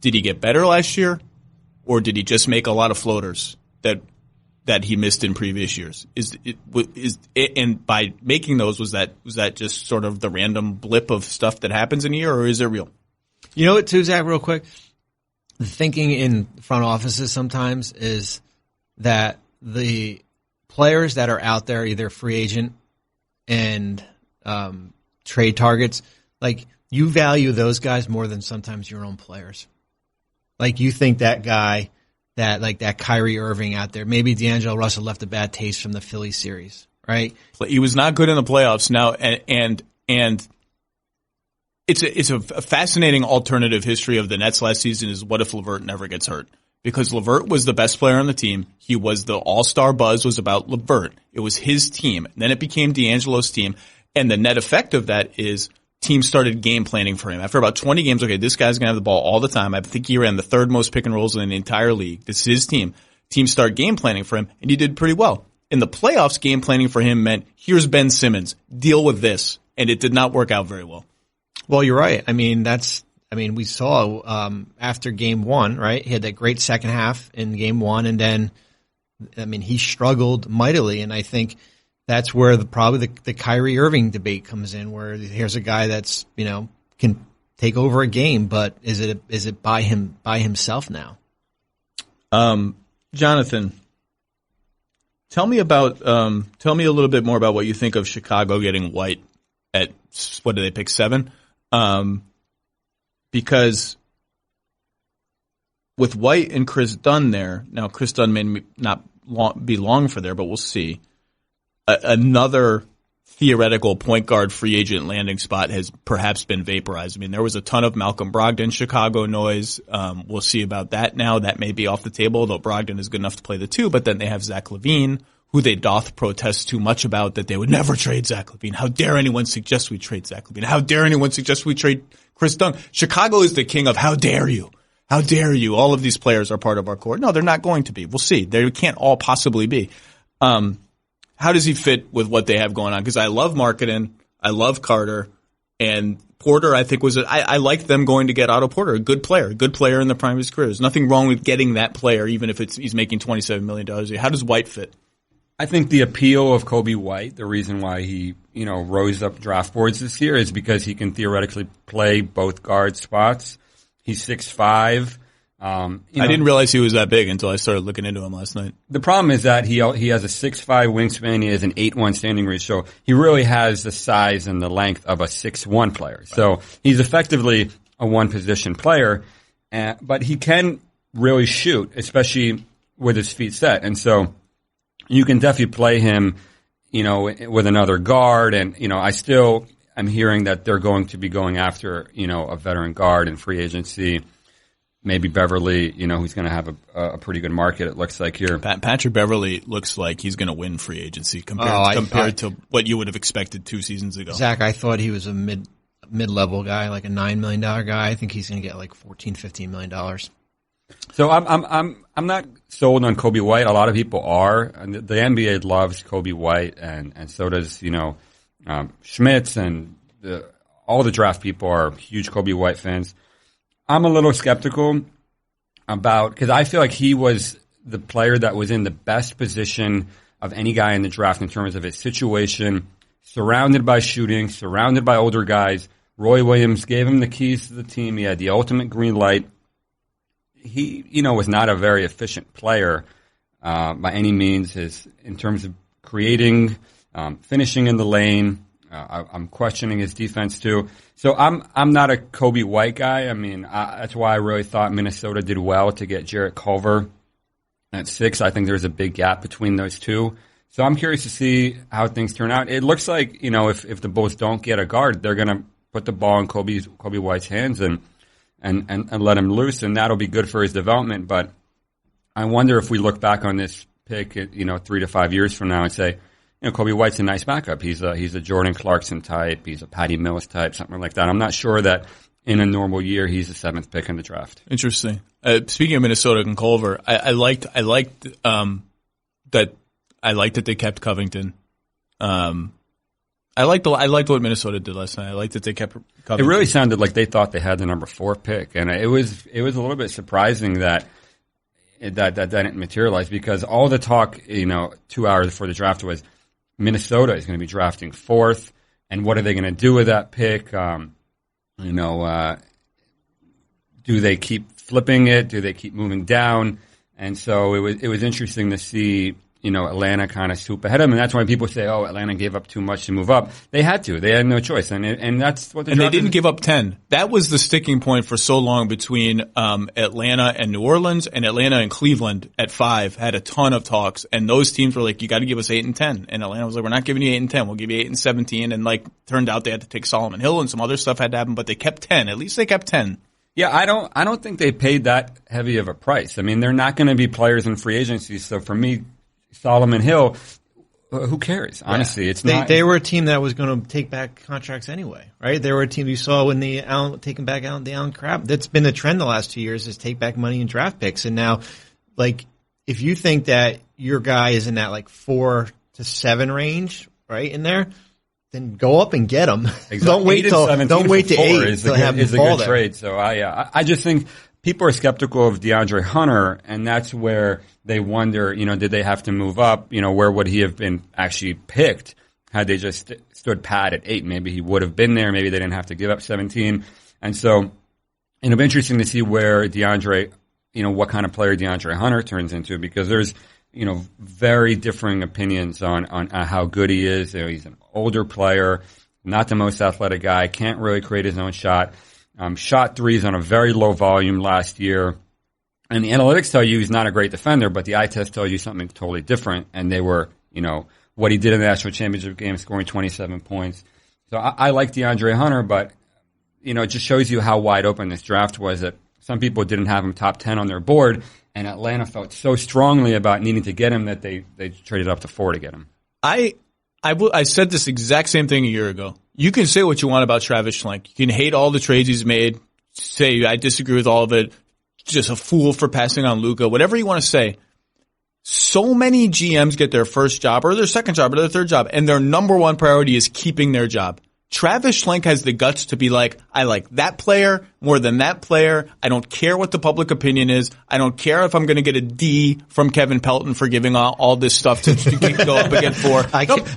did he get better last year, or did he just make a lot of floaters that he missed in previous years? And by making those, was that just sort of the random blip of stuff that happens in a year, or is it real? You know what, too, Zach, real quick? The thinking in front offices sometimes is that the players that are out there, either free agent and trade targets, like, you value those guys more than sometimes your own players. Like, you think that guy, that Kyrie Irving out there, maybe D'Angelo Russell left a bad taste from the Philly series, right? He was not good in the playoffs now, and it's a fascinating alternative history of the Nets last season is, what if LeVert never gets hurt? Because LeVert was the best player on the team. He was the all-star buzz was about LeVert. It was his team. And then it became D'Angelo's team. And the net effect of that is teams started game planning for him. After about 20 games, okay, this guy's going to have the ball all the time. I think he ran the third most pick and rolls in the entire league. This is his team. Teams start game planning for him, and he did pretty well. In the playoffs, game planning for him meant, here's Ben Simmons, deal with this. And it did not work out very well. Well, you're right. We saw after game one, right? He had that great second half in game one, and then, he struggled mightily. And I think that's where probably the Kyrie Irving debate comes in, where here's a guy that's, can take over a game, but is it by himself now? Jonathan, tell me a little bit more about what you think of Chicago getting White at, what did they pick, 7? Because with White and Chris Dunn there, now Chris Dunn may not be long for there, but we'll see. Another theoretical point guard free agent landing spot has perhaps been vaporized. There was a ton of Malcolm Brogdon Chicago noise. We'll see about that now. That may be off the table, though Brogdon is good enough to play the 2, but then they have Zach LaVine, who they doth protest too much about, that they would never trade Zach LaVine. How dare anyone suggest we trade Zach LaVine? How dare anyone suggest we trade Chris Dunn? Chicago is the king of how dare you? How dare you? All of these players are part of our core. No, they're not going to be. We'll see. They can't all possibly be. How does he fit with what they have going on? Because I love Marketing, I love Carter, and Porter, I think I like them going to get Otto Porter, a good player in the prime of his career. There's nothing wrong with getting that player, even if he's making $27 million a year. How does White fit? I think the appeal of Kobe White, the reason why he, rose up draft boards this year, is because he can theoretically play both guard spots. He's 6'5". I didn't realize he was that big until I started looking into him last night. The problem is that he has a 6'5" wingspan. He has an 8'1" standing reach. So he really has the size and the length of a 6'1" player. Right. So he's effectively a one-position player, but he can really shoot, especially with his feet set. And so you can definitely play him, with another guard. And, I still am hearing that they're going to be going after, a veteran guard in free agency. Maybe Beverly, who's going to have a pretty good market, it looks like here. Patrick Beverly looks like he's going to win free agency compared to what you would have expected 2 seasons ago. Zach, I thought he was a mid-level guy, like a $9 million guy. I think he's going to get like $14-15 million. So I'm not sold on Kobe White. A lot of people are. And the NBA loves Kobe White, and so does Schmitz, and all the draft people are huge Kobe White fans. I'm a little skeptical because I feel like he was the player that was in the best position of any guy in the draft in terms of his situation, surrounded by shooting, surrounded by older guys. Roy Williams gave him the keys to the team. He had the ultimate green light. He, was not a very efficient player by any means. In terms of creating, finishing in the lane. I'm questioning his defense too. So I'm not a Kobe White guy. That's why I really thought Minnesota did well to get Jarrett Culver at 6. I think there's a big gap between those two. So I'm curious to see how things turn out. It looks like, if the Bulls don't get a guard, they're going to put the ball in Kobe White's hands and let him loose, and that'll be good for his development. But I wonder if we look back on this pick, 3 to 5 years from now and say, Kobe White's a nice backup. He's a Jordan Clarkson type. He's a Patty Mills type, something like that. I'm not sure that in a normal year he's the 7th pick in the draft. Interesting. Speaking of Minnesota and Culver, I liked that they kept Covington. I liked what Minnesota did last night. I liked that they kept Covington. It really sounded like they thought they had the number 4 pick, and it was a little bit surprising that didn't materialize, because all the talk 2 hours before the draft was Minnesota is going to be drafting 4th, and what are they going to do with that pick? Do they keep flipping it? Do they keep moving down? And so it was interesting to see Atlanta kind of swoop ahead of them, and that's why people say, "Oh, Atlanta gave up too much to move up." They had to; they had no choice, and that's what. And they didn't give up 10. That was the sticking point for so long between Atlanta and New Orleans, and Atlanta and Cleveland at 5 had a ton of talks, and those teams were like, "You got to give us 8 and 10," and Atlanta was like, "We're not giving you 8 and 10. We'll give you 8 and 17." And turned out they had to take Solomon Hill, and some other stuff had to happen, but they kept 10. At least they kept 10. Yeah, I don't think they paid that heavy of a price. They're not going to be players in free agency. So for me, Solomon Hill, who cares? Honestly, it's they, not. They were a team that was going to take back contracts anyway, right? They were a team you saw when taking back the Allen Crabbe. That's been the trend the last 2 years is take back money in draft picks. And now, like, if you think that your guy is in that like 4 to 7 range, right in there, then go up and get him. Exactly. Don't wait to 8 to have is the a ball good there. trade. So I just think people are skeptical of DeAndre Hunter, and that's where they wonder, did they have to move up? Where would he have been actually picked had they just stood pat at 8? Maybe he would have been there. Maybe they didn't have to give up 17. And so it'll be interesting to see where DeAndre, what kind of player DeAndre Hunter turns into, because there's, very differing opinions on how good he is. He's an older player, not the most athletic guy, can't really create his own shot. Shot threes on a very low volume last year. And the analytics tell you he's not a great defender, but the eye test tell you something totally different. And they were, what he did in the national championship game, scoring 27 points. So I like DeAndre Hunter, but, it just shows you how wide open this draft was, that some people didn't have him top 10 on their board, and Atlanta felt so strongly about needing to get him that they traded up to 4 to get him. I said this exact same thing a year ago. You can say what you want about Travis Schlenk. You can hate all the trades he's made, say I disagree with all of it, just a fool for passing on Luka, whatever you want to say. So many GMs get their first job or their second job or their third job, and their number one priority is keeping their job. Travis Schlenk has the guts to be like, I like that player more than that player. I don't care what the public opinion is. I don't care if I'm going to get a D from Kevin Pelton for giving all this stuff to go up against 4.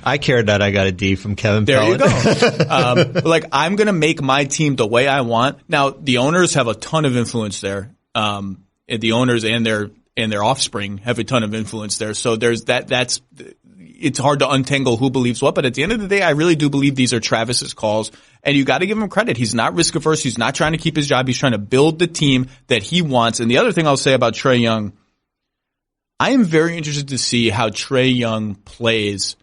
I cared that I got a D from Kevin Pelton. There you go. I'm going to make my team the way I want. Now, the owners have a ton of influence there. The owners and their offspring have a ton of influence there. So there's that's it's hard to untangle who believes what, but at the end of the day, I really do believe these are Travis's calls, and you got to give him credit. He's not risk averse. He's not trying to keep his job. He's trying to build the team that he wants. And the other thing I'll say about Trae Young, I am very interested to see how Trae Young plays.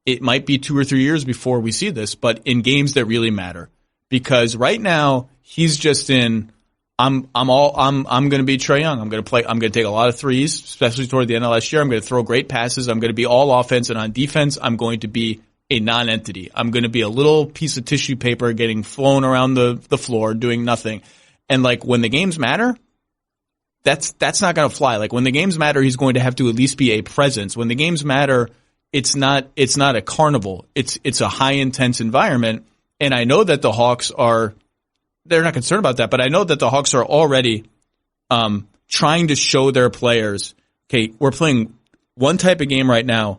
It might be 2 or 3 years before we see this, but in games that really matter, because right now he's just in. I'm going to be Trae Young. I'm going to take a lot of threes, especially toward the end of last year. I'm going to throw great passes. I'm going to be all offense, and on defense, I'm going to be a non-entity. I'm going to be a little piece of tissue paper getting flown around the floor, doing nothing. And when the games matter, that's not going to fly. When the games matter, he's going to have to at least be a presence. When the games matter, it's not a carnival. It's a high intense environment. And I know that the Hawks they're not concerned about that, but I know that the Hawks are already trying to show their players, okay, we're playing one type of game right now.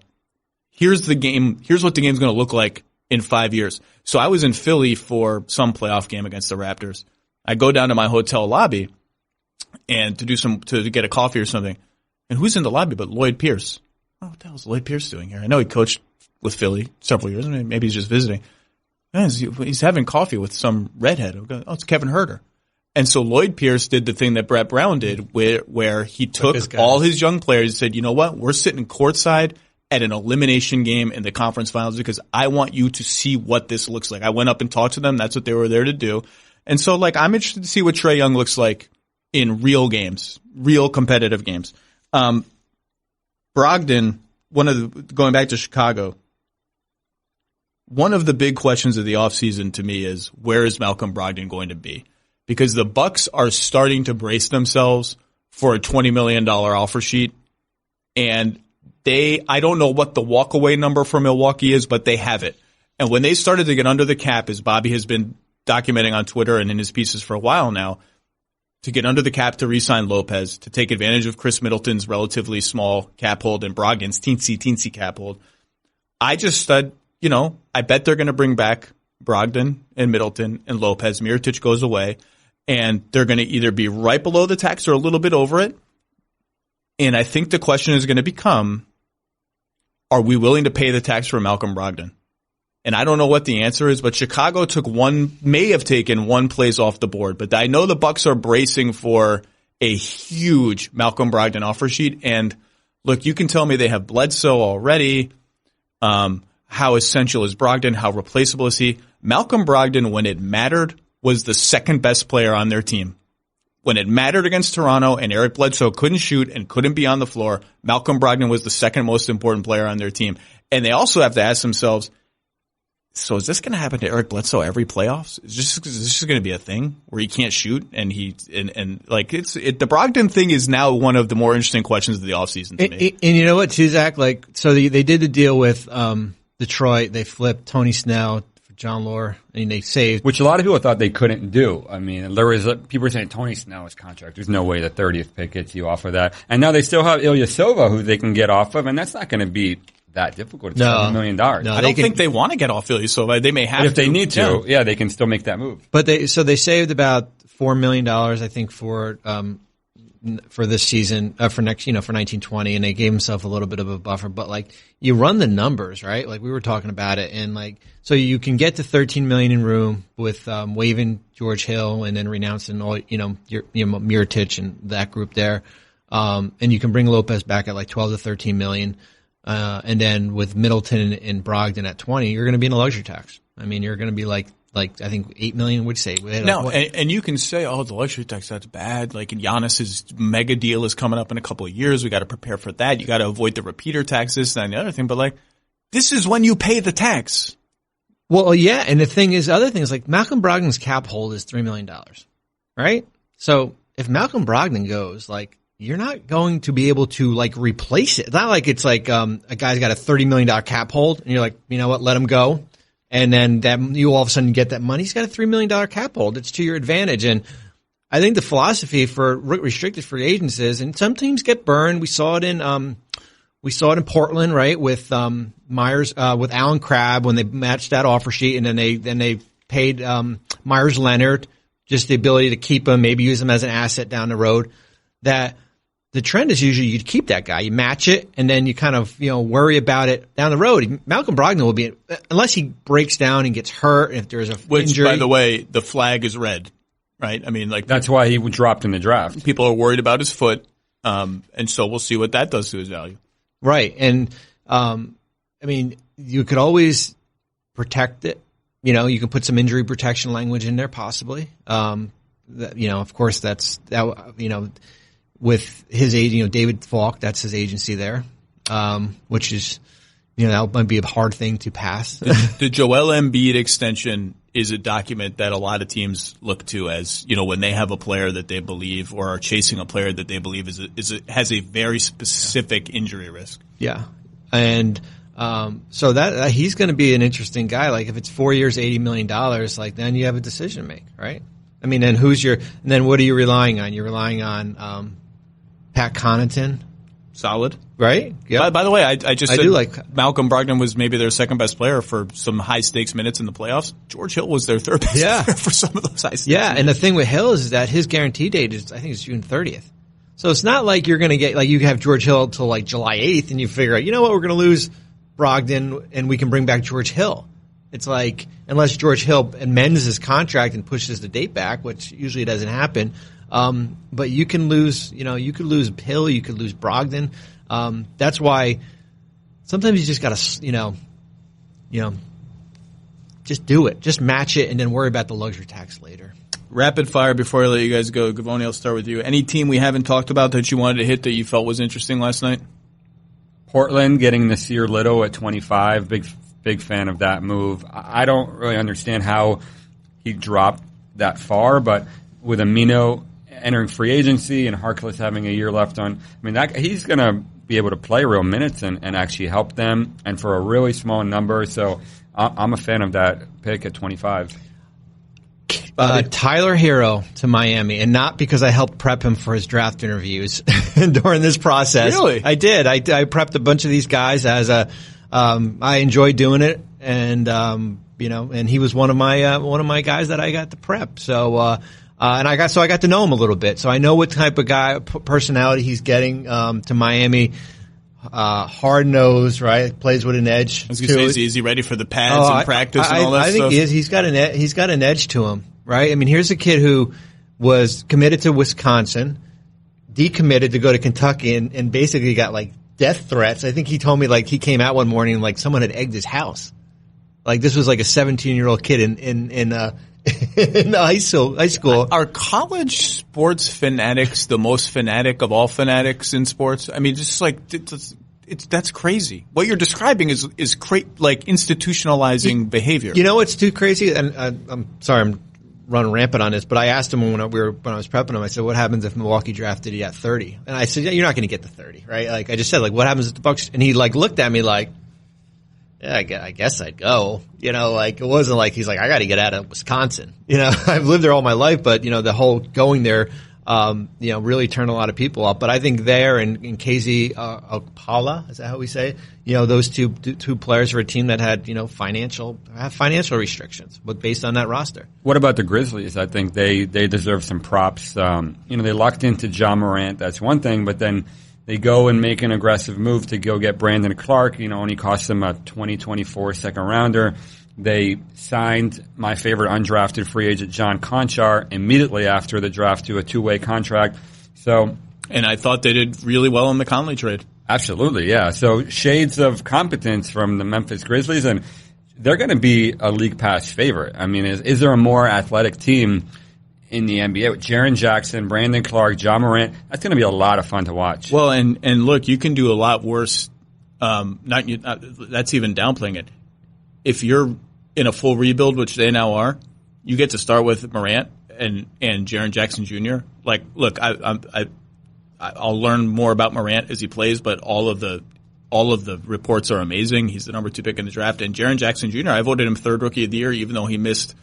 Here's the game. Here's what the game's going to look like in 5 years. So I was in Philly for some playoff game against the Raptors. I go down to my hotel lobby and to get a coffee or something. And who's in the lobby but Lloyd Pierce? Oh, what the hell is Lloyd Pierce doing here? I know he coached with Philly several years. Maybe he's just visiting. He's having coffee with some redhead. Oh, it's Kevin Huerter. And so Lloyd Pierce did the thing that Brett Brown did where he took all his young players and said, you know what, we're sitting courtside at an elimination game in the conference finals because I want you to see what this looks like. I went up and talked to them. That's what they were there to do. And so I'm interested to see what Trae Young looks like in real games, real competitive games. Brogdon, going back to Chicago, one of the big questions of the offseason to me is, where is Malcolm Brogdon going to be? Because the Bucks are starting to brace themselves for a $20 million offer sheet. And I don't know what the walkaway number for Milwaukee is, but they have it. And when they started to get under the cap, as Bobby has been documenting on Twitter and in his pieces for a while now, to get under the cap to re-sign Lopez, to take advantage of Chris Middleton's relatively small cap hold and Brogdon's teensy cap hold, I just said, I bet they're going to bring back Brogdon and Middleton and Lopez. Mirotic goes away, and they're going to either be right below the tax or a little bit over it. And I think the question is going to become, are we willing to pay the tax for Malcolm Brogdon? And I don't know what the answer is, but Chicago may have taken one place off the board. But I know the Bucks are bracing for a huge Malcolm Brogdon offer sheet. And look, you can tell me they have Bledsoe already. How essential is Brogdon? How replaceable is he? Malcolm Brogdon, when it mattered, was the second best player on their team. when it mattered against Toronto and Eric Bledsoe couldn't shoot and couldn't be on the floor, Malcolm Brogdon was the second most important player on their team. And they also have to ask themselves, so is this going to happen to Eric Bledsoe every playoffs? Is this going to be a thing where he can't shoot and the Brogdon thing is now one of the more interesting questions of the offseason to me. And you know what, too, Zach? Like, so they did the deal with Detroit. They flipped Tony Snell for John Lowe, and they saved. Which a lot of people thought they couldn't do. I mean, there was people were saying Tony Snell's contract. There's no way the 30th pick gets you off of that. And now they still have Ilyasova, who they can get off of, and that's not going to be that difficult. It's $7 million. No, I don't think they want to get off Ilyasova. They may have to. If they need to, they can still make that move. But they saved about $4 million, I think, for this season, for next, for 1920, and they gave themselves a little bit of a buffer. But like, you run the numbers, right? Like we were talking about it, and like, so you can get to $13 million in room with waiving George Hill and then renouncing all, Mirotic and that group there, and you can bring Lopez back at like 12 to 13 million. And then with Middleton and Brogdon at 20, you're going to be in a luxury tax. I mean, you're going to be like I think 8 million would say. No, and you can say, the luxury tax, that's bad. Like, Giannis's mega deal is coming up in a couple of years. We got to prepare for that. You got to avoid the repeater taxes and the other thing. But like, this is when you pay the tax. Well, yeah. And the thing is, other things like Malcolm Brogdon's cap hold is $3 million, right? So if Malcolm Brogdon goes, like, you're not going to be able to like replace it. It's not like it's like a guy's got a $30 million cap hold and you're like, you know what, let him go. And then that you all of a sudden get that money. He's got a $3 million cap hold. It's to your advantage. And I think the philosophy for restricted free agents is, and some teams get burned. We saw it in Portland, right? With Myers, with Alan Crabb when they matched that offer sheet, and then they paid Myers Leonard just the ability to keep him, maybe use him as an asset down the road. That the trend is usually you keep that guy, you match it, and then you kind of worry about it down the road. Malcolm Brogdon will be, unless he breaks down and gets hurt, if there's a injury. By the way, the flag is red, right? I mean, like that's why he dropped in the draft. People are worried about his foot, and so we'll see what that does to his value. Right, and I mean, you could always protect it. You can put some injury protection language in there, possibly. Of course, that's that. With his agent, David Falk, that's his agency there, which is, that might be a hard thing to pass. The Joel Embiid extension is a document that a lot of teams look to as, when they have a player that they believe or are chasing a player that they believe has a very specific injury risk. Yeah. And, so that, he's going to be an interesting guy. Like if it's 4 years, $80 million, like then you have a decision to make, right? I mean, and then what are you relying on? You're relying on, Pat Connaughton. Solid. Right? Yep. By the way, I just said do like Malcolm Brogdon was maybe their second best player for some high stakes minutes in the playoffs. George Hill was their third best player for some of those high stakes. Yeah, and the thing with Hill is that his guarantee date is, I think it's June 30th. So it's not like you're going to get, like you have George Hill till like July 8th and you figure out, we're going to lose Brogdon and we can bring back George Hill. It's like, unless George Hill amends his contract and pushes the date back, which usually doesn't happen. But you can lose, you could lose Hill, you could lose Brogdon. That's why sometimes you just got to, just do it. Just match it and then worry about the luxury tax later. Rapid fire before I let you guys go. Givony, I'll start with you. Any team we haven't talked about that you wanted to hit that you felt was interesting last night? Portland getting Nasir Little at 25. Big fan of that move. I don't really understand how he dropped that far, but with Amino entering free agency and Harkless having a year left on, he's going to be able to play real minutes and actually help them, and for a really small number. So I'm a fan of that pick at 25. Tyler Hero to Miami, and not because I helped prep him for his draft interviews during this process. Really? I did. I prepped a bunch of these guys as I enjoyed doing it, and and he was one of my guys that I got to prep. So I got to know him a little bit. So I know what type of personality he's getting to Miami. Hard nosed, right? Plays with an edge. I was going to say, is he ready for the pads and practice and all that stuff? I think he is. He's got an edge to him, right? I mean, here's a kid who was committed to Wisconsin, decommitted to go to Kentucky, and basically got like death threats. I think he told me like he came out one morning and like someone had egged his house. Like this was like a 17-year-old kid in in high school. Are college sports fanatics the most fanatic of all fanatics in sports? I mean, just like that's crazy. What you're describing is like institutionalizing behavior. You know what's too crazy? And I'm sorry, I'm running rampant on this, but I asked him when I was prepping him. I said, "What happens if Milwaukee drafted you at 30?" And I said, "Yeah, you're not going to get to 30, right?" Like I just said, like, what happens if the Bucks? And he like looked at me like, "Yeah, I guess I'd go." You know, like it wasn't like he's like, "I got to get out of Wisconsin." You know, I've lived there all my life, but you know, the whole going there, you know, really turned a lot of people up. But I think there and KZ Okpala, is that how we say it? You know, those two players for a team that had, you know, financial restrictions, but based on that roster. What about the Grizzlies? I think they deserve some props. You know, they locked into Ja Morant. That's one thing, but then they go and make an aggressive move to go get Brandon Clark. You know, only cost them a 2024 second rounder. They signed my favorite undrafted free agent, John Conchar, immediately after the draft to a two-way contract. So, and I thought they did really well in the Conley trade. Absolutely, yeah. So shades of competence from the Memphis Grizzlies, and they're going to be a league pass favorite. I mean, is there a more athletic team in the NBA with Jaren Jackson, Brandon Clark, Ja Morant? That's going to be a lot of fun to watch. Well, and look, you can do a lot worse. That's even downplaying it. If you're in a full rebuild, which they now are, you get to start with Morant and Jaren Jackson Jr. Like, look, I'll learn more about Morant as he plays, but all of the reports are amazing. He's the number 2 pick in the draft. And Jaren Jackson Jr., I voted him 3rd rookie of the year, even though he missed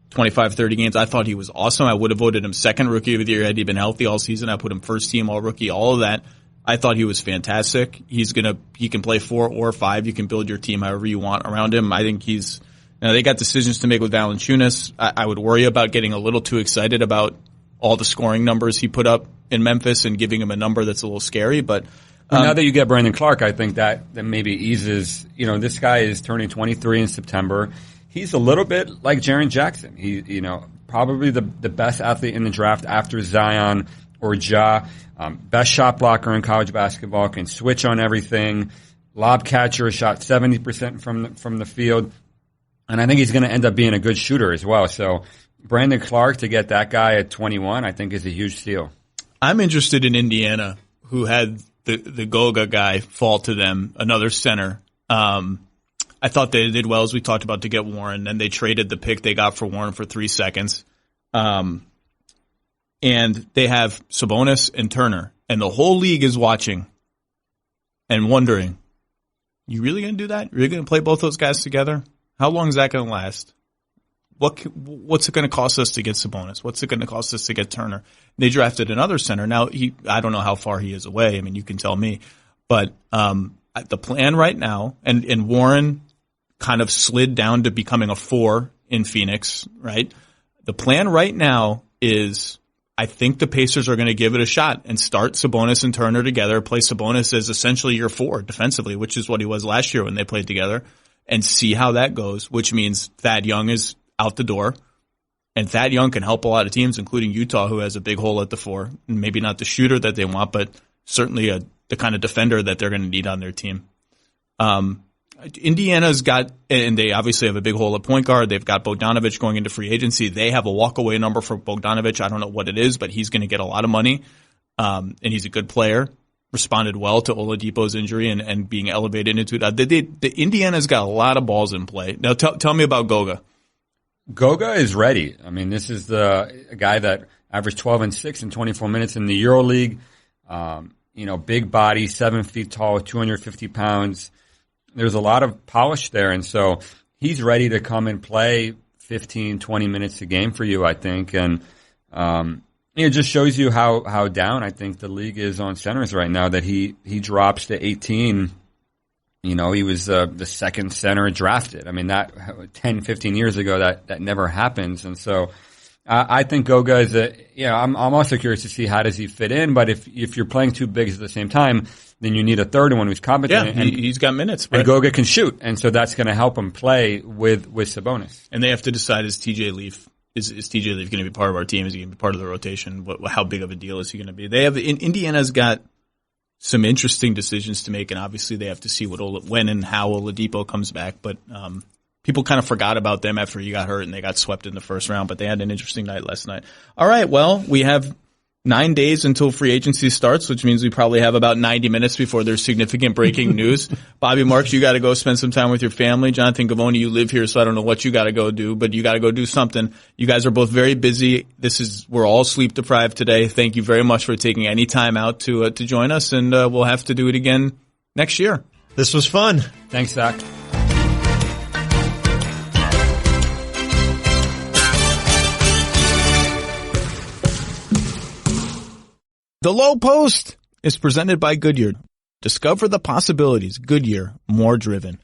25, 30 games. I thought he was awesome. I would have voted him 2nd rookie of the year had he been healthy all season. I put him 1st team all rookie, all of that. I thought he was fantastic. He can play 4 or 5. You can build your team however you want around him. I think they got decisions to make with Valanciunas. I would worry about getting a little too excited about all the scoring numbers he put up in Memphis and giving him a number that's a little scary. But now that you get Brandon Clark, I think that maybe eases. You know, this guy is turning 23 in September. He's a little bit like Jaren Jackson. He, probably the best athlete in the draft after Zion or Ja. Best shot blocker in college basketball, can switch on everything. Lob catcher, shot 70% from the field. And I think he's going to end up being a good shooter as well. So Brandon Clark, to get that guy at 21, I think is a huge steal. I'm interested in Indiana, who had the Goga guy fall to them, another center. I thought they did well, as we talked about, to get Warren. Then they traded the pick they got for Warren for 3 seconds. And they have Sabonis and Turner. And the whole league is watching and wondering, you really going to do that? You're really going to play both those guys together? How long is that going to last? What's it going to cost us to get Sabonis? What's it going to cost us to get Turner? They drafted another center. Now, I don't know how far he is away. I mean, you can tell me. But the plan right now, and Warren kind of slid down to becoming a 4 in Phoenix, right? The plan right now is I think the Pacers are going to give it a shot and start Sabonis and Turner together, play Sabonis as essentially your 4 defensively, which is what he was last year when they played together, and see how that goes, which means Thad Young is out the door. And Thad Young can help a lot of teams, including Utah, who has a big hole at the 4. Maybe not the shooter that they want, but certainly the kind of defender that they're going to need on their team. Indiana's got, and they obviously have a big hole at point guard. They've got Bogdanovic going into free agency. They have a walkaway number for Bogdanovic. I don't know what it is, but he's going to get a lot of money. And he's a good player. Responded well to Oladipo's injury and being elevated into it. The Indiana's got a lot of balls in play. Now tell me about Goga. Goga is ready. I mean, this is a guy that averaged 12 and 6 in 24 minutes in the EuroLeague. Big body, 7 feet tall, 250 pounds. There's a lot of polish there, and so he's ready to come and play 15, 20 minutes a game for you, I think. And it just shows you how down I think the league is on centers right now, that he drops to 18. You know, he was the second center drafted. I mean, that 10, 15 years ago, that never happens. And so I think Goga is I'm also curious to see how does he fit in. But if you're playing 2 bigs at the same time, then you need a third one who's competent. Yeah, he's got minutes. And Goga can shoot. And so that's going to help him play with Sabonis. And they have to decide, is TJ Leaf going to be part of our team? Is he going to be part of the rotation? How big of a deal is he going to be? Indiana's got some interesting decisions to make, and obviously they have to see when and how Oladipo comes back. But people kind of forgot about them after he got hurt and they got swept in the first round, but they had an interesting night last night. All right. Well, we have 9 days until free agency starts, which means we probably have about 90 minutes before there's significant breaking news. Bobby Marks, you got to go spend some time with your family. Jonathan Givony, you live here, so I don't know what you got to go do, but you got to go do something. You guys are both very busy. We're all sleep deprived today. Thank you very much for taking any time out to join us, and we'll have to do it again next year. This was fun. Thanks, Zach. The Lowe Post is presented by Goodyear. Discover the possibilities. Goodyear, more driven.